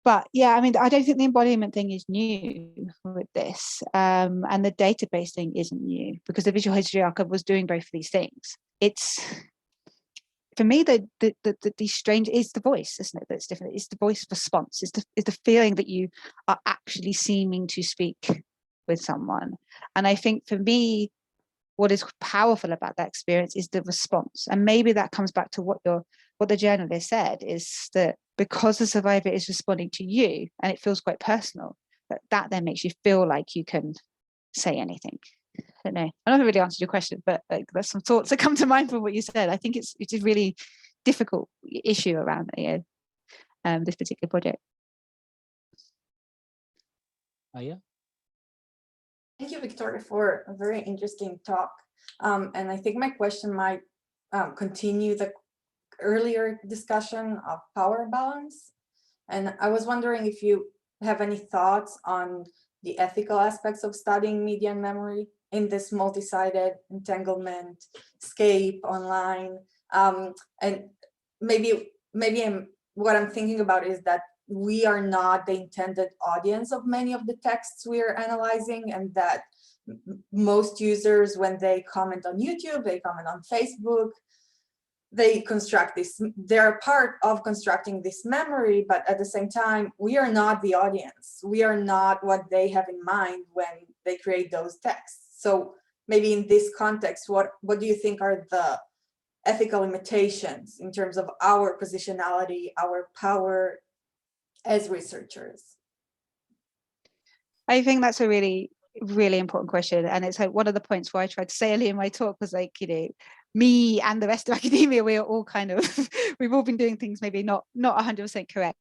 But yeah, I mean, I don't think the embodiment thing is new with this. And the database thing isn't new, because the Visual History Archive was doing both of these things. It's, for me, the strange is the voice, isn't it? That's different. It's the voice response. It's the feeling that you are actually seeming to speak with someone. And I think for me, what is powerful about that experience is the response. And maybe that comes back to what the journalist said, is that because the survivor is responding to you and it feels quite personal, that then makes you feel like you can say anything. I don't know. I don't know if I really answered your question, but there's some thoughts that come to mind from what you said. I think it's a really difficult issue around this particular project. Yeah. Thank you, Victoria, for a very interesting talk. And I think my question might continue the earlier discussion of power balance. And I was wondering if you have any thoughts on the ethical aspects of studying media and memory in this multi-sided entanglement scape online. And maybe what I'm thinking about is that we are not the intended audience of many of the texts we are analyzing, and that most users, when they comment on YouTube, they comment on Facebook, they construct this, they're part of constructing this memory, but at the same time, we are not the audience. We are not what they have in mind when they create those texts. So maybe in this context, what do you think are the ethical limitations in terms of our positionality, our power as researchers? I think that's a really, really important question. And it's like one of the points where I tried to say earlier in my talk was like, me and the rest of academia, we are all kind of, we've all been doing things maybe not 100% correct.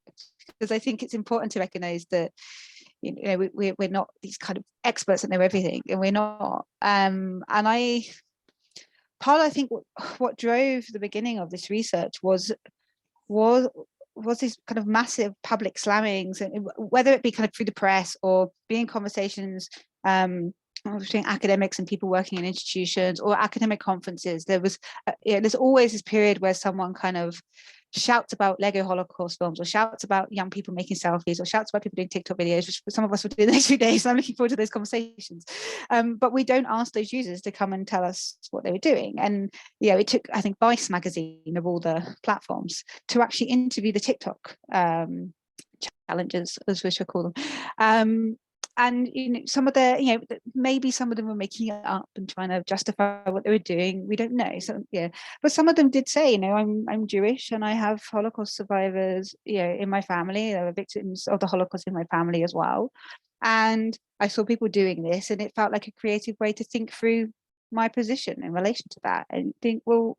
Because I think it's important to recognize that, we're not these kind of experts that know everything, and we're not. And I think what drove the beginning of this research was these kind of massive public slammings, and whether it be kind of through the press or being conversations between academics and people working in institutions or academic conferences. There's always this period where someone kind of shouts about Lego Holocaust films, or shouts about young people making selfies, or shouts about people doing TikTok videos, which some of us will do in the next few days. So I'm looking forward to those conversations. But we don't ask those users to come and tell us what they were doing. And it took, I think, Vice magazine of all the platforms to actually interview the TikTok challengers, as we should call them. And some of maybe some of them were making it up and trying to justify what they were doing. We don't know. So but some of them did say, I'm Jewish and I have Holocaust survivors, in my family. There were victims of the Holocaust in my family as well. And I saw people doing this, and it felt like a creative way to think through my position in relation to that, and think, well,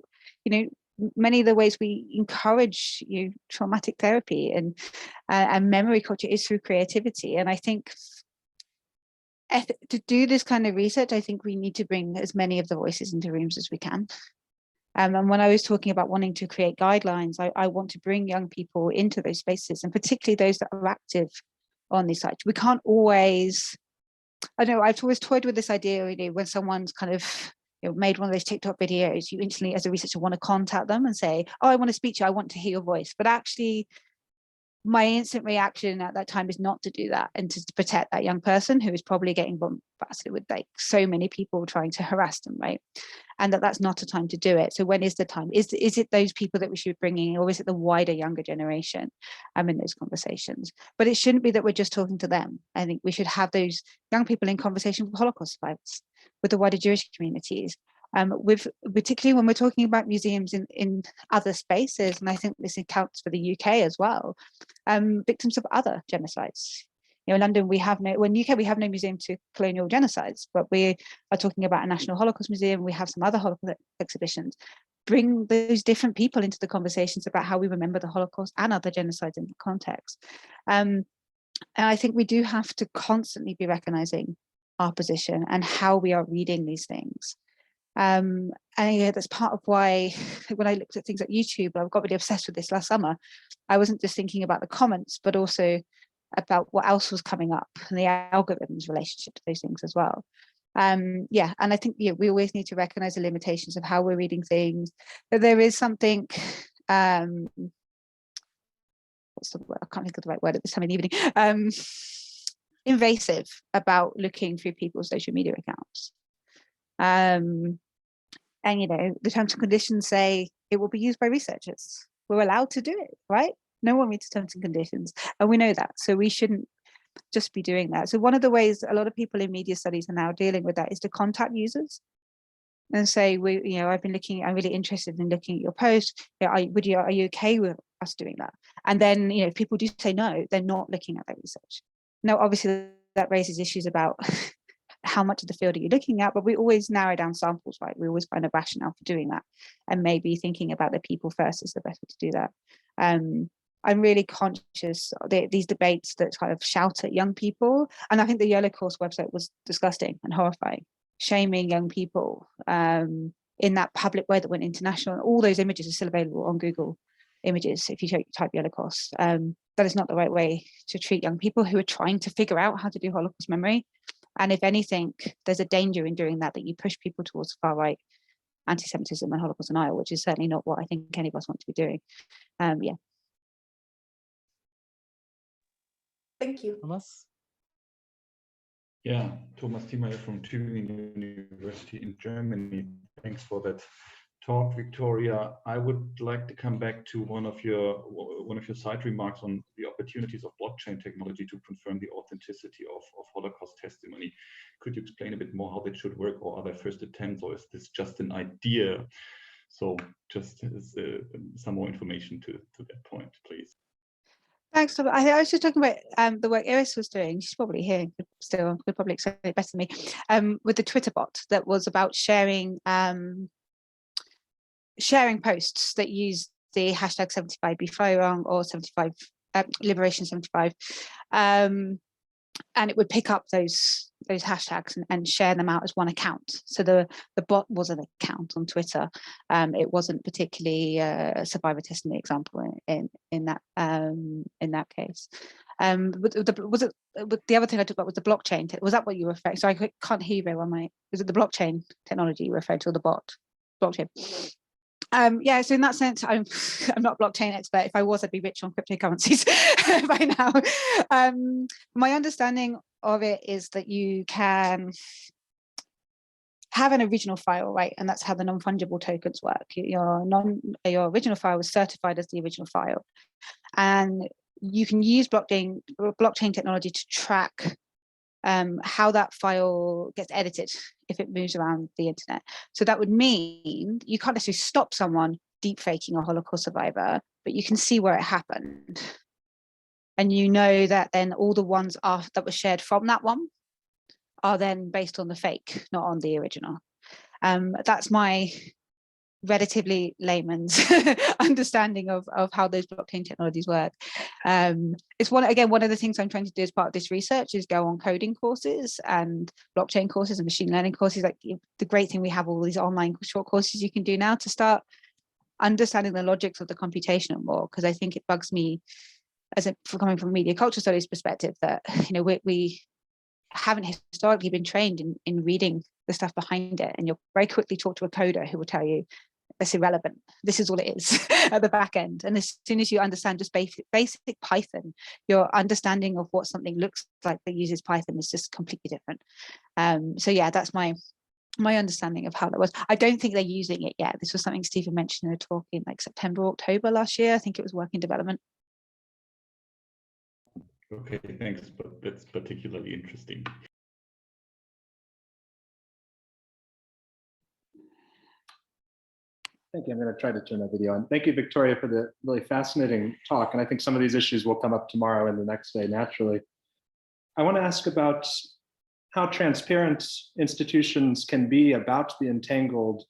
many of the ways we encourage traumatic therapy and memory culture is through creativity. And I think to do this kind of research, I think we need to bring as many of the voices into rooms as we can. And when I was talking about wanting to create guidelines, I want to bring young people into those spaces, and particularly those that are active on these sites. We can't always, I know I've always toyed with this idea, when someone's kind of made one of those TikTok videos, you instantly as a researcher want to contact them and say, oh, I want to speak to you, I want to hear your voice. But actually, my instant reaction at that time is not to do that and to protect that young person who is probably getting bombarded with like so many people trying to harass them, right? And that's not a time to do it. So when is the time? Is it those people that we should be bringing in, or is it the wider younger generation in those conversations? But it shouldn't be that we're just talking to them. I think we should have those young people in conversation with Holocaust survivors, with the wider Jewish communities, with particularly when we're talking about museums in other spaces, and I think this accounts for the UK as well, victims of other genocides. You know, in London, we have no, well, in UK, we have no museum to colonial genocides, but we are talking about a National Holocaust Museum. We have some other Holocaust exhibitions. Bring those different people into the conversations about how we remember the Holocaust and other genocides in the context. And I think we do have to constantly be recognizing our position and how we are reading these things. And yeah, that's part of why when I looked at things like YouTube, I got really obsessed with this last summer. I wasn't just thinking about the comments, but also about what else was coming up and the algorithms relationship to those things as well. Yeah, and I think we always need to recognize the limitations of how we're reading things. But there is something, what's the word? I can't think of the right word at this time in the evening. Invasive about looking through people's social media accounts. And you know, the terms and conditions say it will be used by researchers. We're allowed to do it, right? No one reads terms and conditions, and we know that, so we shouldn't just be doing that. So one of the ways a lot of people in media studies are now dealing with that is to contact users and say, I'm really interested in looking at your post. You know, are you okay with us doing that? And then, you know, if people do say no, they're not looking at that research. Now, obviously, that raises issues about how much of the field are you looking at, but we always narrow down samples, right? We always find a rationale for doing that, and maybe thinking about the people first is the best way to do that. I'm really conscious of these debates that kind of shout at young people, and I think the Holocaust website was disgusting and horrifying, shaming young people in that public way that went international. And all those images are still available on Google Images if you type Holocaust. That is not the right way to treat young people who are trying to figure out how to do Holocaust memory. And if anything, there's a danger in doing that you push people towards far-right anti-Semitism and Holocaust denial, which is certainly not what I think any of us want to be doing. Yeah. Thank you. Thomas? Yeah, Thomas Thiemeyer from Tübingen University in Germany. Thanks for that talk, Victoria. I would like to come back to one of your side remarks on the opportunities of blockchain technology to confirm the authenticity of Holocaust testimony. Could you explain a bit more how that should work, or are there first attempts, or is this just an idea? So just some more information to that point, please. Thanks, Tom. I was just talking about the work Iris was doing. She's probably here still, could probably explain it better than me, with the Twitter bot that was about sharing posts that use the hashtag 75BeFlyWrong or 75 Liberation 75, and it would pick up those hashtags and share them out as one account. So the bot was an account on Twitter. It wasn't particularly a survivor testimony example in that case. But the other thing I talked about was the blockchain. Was that what you were referring? So I can't hear you very well. Is it the blockchain technology you referred to, or the bot blockchain? Yeah, so in that sense, I'm not a blockchain expert. If I was, I'd be rich on cryptocurrencies by now. My understanding of it is that you can have an original file, right? And that's how the non-fungible tokens work. Your original file is certified as the original file, and you can use blockchain technology to track how that file gets edited if it moves around the internet. So that would mean you can't necessarily stop someone deep faking a Holocaust survivor, but you can see where it happened. And you know that then all the ones that were shared from that one are then based on the fake, not on the original. That's my relatively layman's understanding of how those blockchain technologies work. It's one of the things I'm trying to do as part of this research is go on coding courses and blockchain courses and machine learning courses. Like the great thing, we have all these online short courses you can do now to start understanding the logics of the computation more, because I think it bugs me coming from a media culture studies perspective that we haven't historically been trained in reading the stuff behind it, and you'll very quickly talk to a coder who will tell you that's irrelevant. This is all it is at the back end. And as soon as you understand just basic Python, your understanding of what something looks like that uses Python is just completely different. So yeah, that's my understanding of how that was. I don't think they're using it yet. This was something Stephen mentioned in a talk in like September, October last year. I think it was work in development. Okay, thanks, but that's particularly interesting. Thank you. I'm going to try to turn that video on. Thank you, Victoria, for the really fascinating talk. And I think some of these issues will come up tomorrow and the next day naturally. I want to ask about how transparent institutions can be about the entangled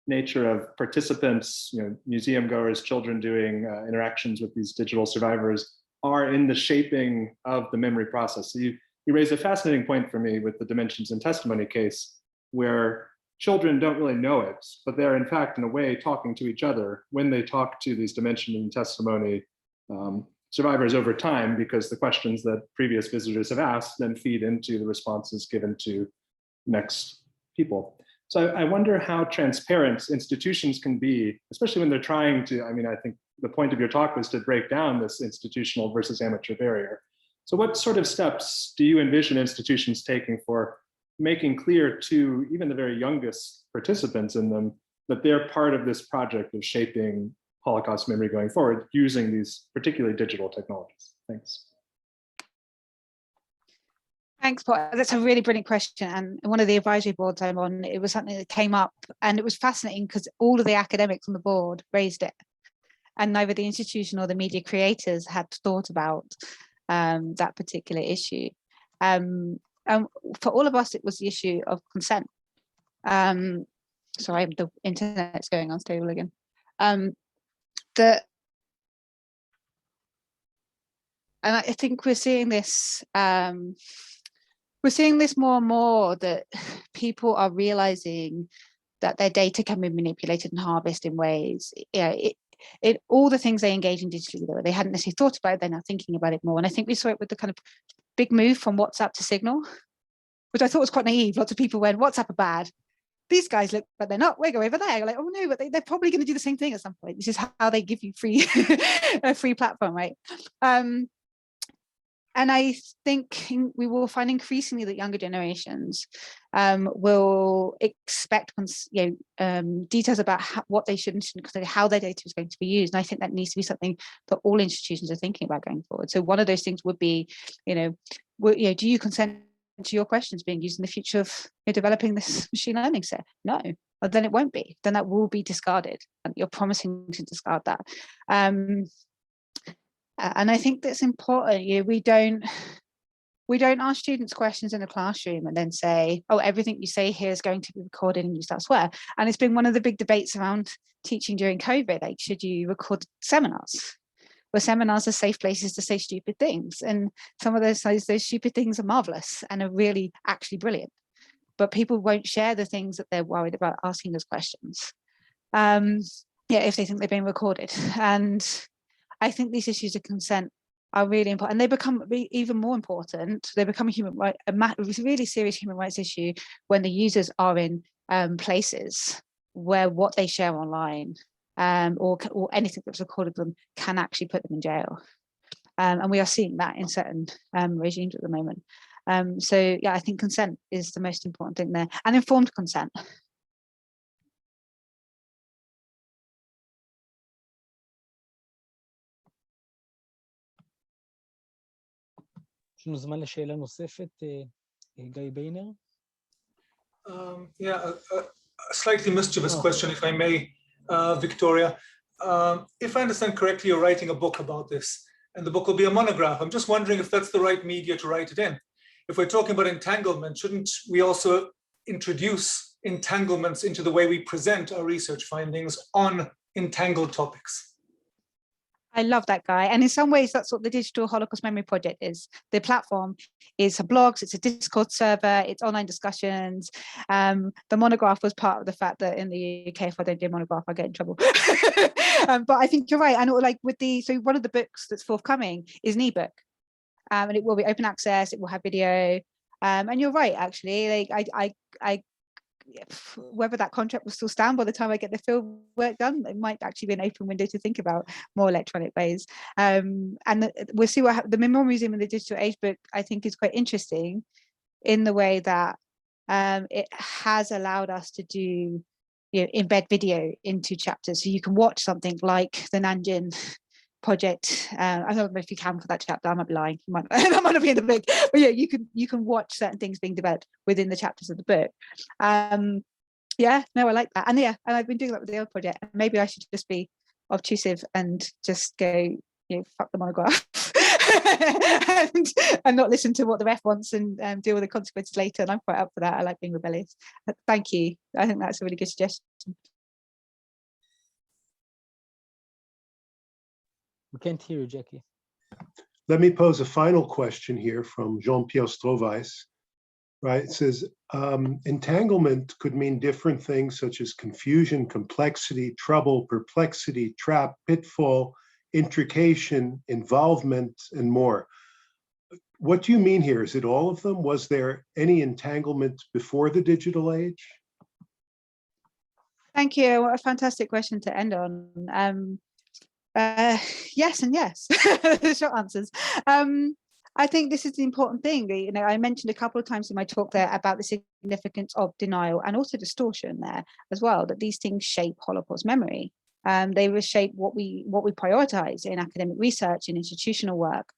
nature of participants, museum goers, children doing interactions with these digital survivors are in the shaping of the memory process. So you raised a fascinating point for me with the dimensions and testimony case, where children don't really know it, but they're in fact, in a way, talking to each other when they talk to these dimension and testimony survivors over time, because the questions that previous visitors have asked then feed into the responses given to next people. So I wonder how transparent institutions can be, especially when they're trying to, I think the point of your talk was to break down this institutional versus amateur barrier. So what sort of steps do you envision institutions taking for making clear to even the very youngest participants in them that they're part of this project of shaping Holocaust memory going forward using these particularly digital technologies? Thanks. Thanks, Paul. That's a really brilliant question. And one of the advisory boards I'm on, it was something that came up, and it was fascinating because all of the academics on the board raised it. And neither the institution or the media creators had thought about that particular issue. For all of us, it was the issue of consent. Sorry, the internet's going unstable again. And I think we're seeing this. We're seeing this more and more, that people are realizing that their data can be manipulated and harvested in ways. All the things they engage in digitally, though they hadn't necessarily thought about it, they're now thinking about it more. And I think we saw it with the kind of big move from WhatsApp to Signal, which I thought was quite naive. Lots of people went, WhatsApp are bad. These guys look, but they're not. We go over there. You're like, oh no, but they're probably going to do the same thing at some point. This is how they give you free a free platform, right? And I think we will find increasingly that younger generations will expect details about what they should and shouldn't consider, how their data is going to be used. And I think that needs to be something that all institutions are thinking about going forward. So one of those things would be, do you consent to your questions being used in the future of developing this machine learning set? No, well, then it won't be. Then that will be discarded. And you're promising to discard that. And I think that's important. We don't ask students questions in the classroom and then say, oh, everything you say here is going to be recorded and used elsewhere. And it's been one of the big debates around teaching during COVID, like, should you record seminars? Where seminars are safe places to say stupid things. And some of those stupid things are marvelous and are really actually brilliant. But people won't share the things that they're worried about asking us questions. If they think they're being recorded. And I think these issues of consent are really important, and they become even more important. They become a really serious human rights issue when the users are in places where what they share online or anything that's recorded them can actually put them in jail. And we are seeing that in certain regimes at the moment. So yeah, I think consent is the most important thing there, and informed consent. יש לנו זמן לשאלה נוספת, גיא ביינר. A slightly mischievous question, if I may, Victoria. If I understand correctly, you're writing a book about this, and the book will be a monograph. I'm just wondering if that's the right media to write it in. If we're talking about entanglement, shouldn't we also introduce entanglements into the way we present our research findings on entangled topics? I love that guy. And in some ways, that's what the Digital Holocaust Memory Project is. The platform is blogs, it's a Discord server, it's online discussions. The monograph was part of the fact that in the UK, if I don't do a monograph, I get in trouble. But I think you're right. And so one of the books that's forthcoming is an ebook. And it will be open access, it will have video. And you're right, actually. whether that contract will still stand by the time I get the field work done. It might actually be an open window to think about more electronic ways. And we'll see what the Memorial Museum and the Digital Age book, I think, is quite interesting in the way that it has allowed us to do, embed video into chapters. So you can watch something like the Nanjing project. I don't know if you can for that chapter. I might be lying. That might not be in the book, but yeah, you can watch certain things being developed within the chapters of the book. Yeah, no, I like that. And yeah, and I've been doing that with the other project. Maybe I should just be obtrusive and just go, fuck the monograph and not listen to what the ref wants and deal with the consequences later. And I'm quite up for that. I like being rebellious. Thank you. I think that's a really good suggestion. We can't hear you, Jackie. Let me pose a final question here from Jean-Pierre Stroweis. Right, it says, entanglement could mean different things such as confusion, complexity, trouble, perplexity, trap, pitfall, intrication, involvement, and more. What do you mean here? Is it all of them? Was there any entanglement before the digital age? Thank you. What a fantastic question to end on. Yes and yes. The short answers. I think this is the important thing. I mentioned a couple of times in my talk there about the significance of denial and also distortion there as well, that these things shape Holocaust memory. They will shape what we prioritize in academic research and institutional work.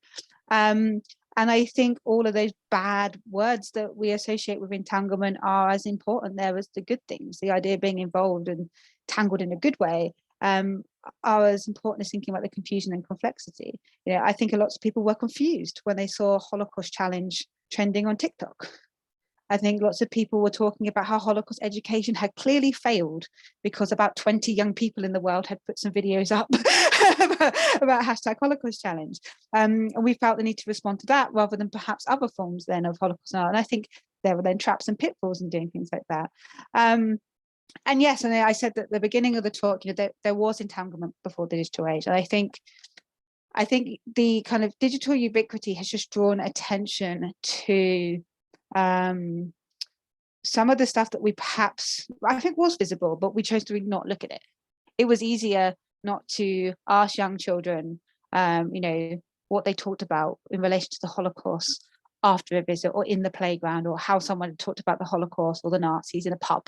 And I think all of those bad words that we associate with entanglement are as important there as the good things. The idea of being involved and tangled in a good way are as important as thinking about the confusion and complexity. I think lots of people were confused when they saw Holocaust challenge trending on TikTok. I think lots of people were talking about how Holocaust education had clearly failed because about 20 young people in the world had put some videos up about hashtag Holocaust challenge. And we felt the need to respond to that rather than perhaps other forms then of Holocaust. And I think there were then traps and pitfalls in doing things like that. And yes, and I said that at the beginning of the talk, there was entanglement before the digital age. And I think the kind of digital ubiquity has just drawn attention to some of the stuff that we perhaps, I think was visible, but we chose to not look at it. It was easier not to ask young children, what they talked about in relation to the Holocaust after a visit or in the playground, or how someone had talked about the Holocaust or the Nazis in a pub.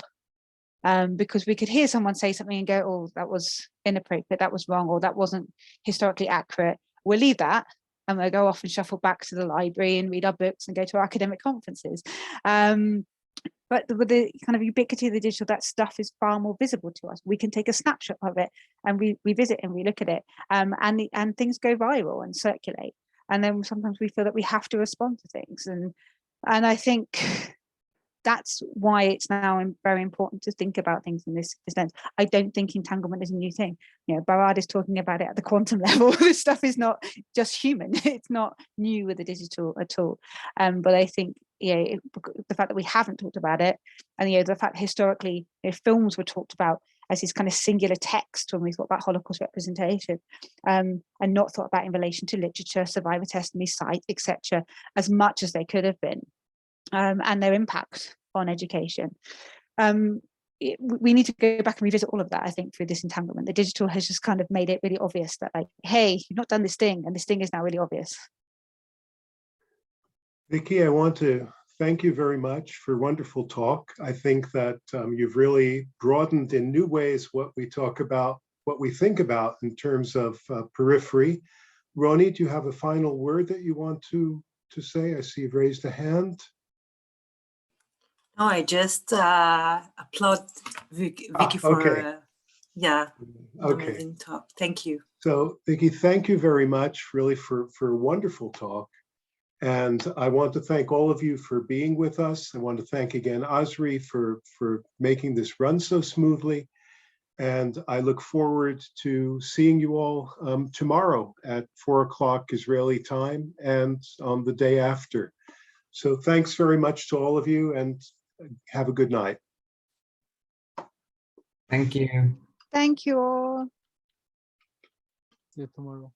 Because we could hear someone say something and go, oh, that was inappropriate, that was wrong, or that wasn't historically accurate. We'll leave that and we'll go off and shuffle back to the library and read our books and go to our academic conferences. But with the kind of ubiquity of the digital, that stuff is far more visible to us. We can take a snapshot of it and we visit and we look at it, and things go viral and circulate. And then sometimes we feel that we have to respond to things. And I think that's why it's now very important to think about things in this sense. I don't think entanglement is a new thing. Barad is talking about it at the quantum level. This stuff is not just human. It's not new with the digital at all. But I think the fact that we haven't talked about it, and the fact historically films were talked about as this kind of singular text when we thought about Holocaust representation, and not thought about in relation to literature, survivor testimony, sites, etc., as much as they could have been. And their impact on education. We need to go back and revisit all of that, I think, through this entanglement. The digital has just kind of made it really obvious that, like, hey, you've not done this thing, and this thing is now really obvious. Vicky, I want to thank you very much for a wonderful talk. I think that you've really broadened in new ways what we talk about, what we think about in terms of periphery. Ronnie, do you have a final word that you want to say? I see you've raised a hand. No, I just applaud Vicky for amazing talk. Thank you. So Vicky, thank you very much, really, for a wonderful talk. And I want to thank all of you for being with us. I want to thank again Azri for making this run so smoothly. And I look forward to seeing you all tomorrow at 4 o'clock Israeli time and on the day after. So thanks very much to all of you, and have a good night. Thank you. Thank you all. See you tomorrow.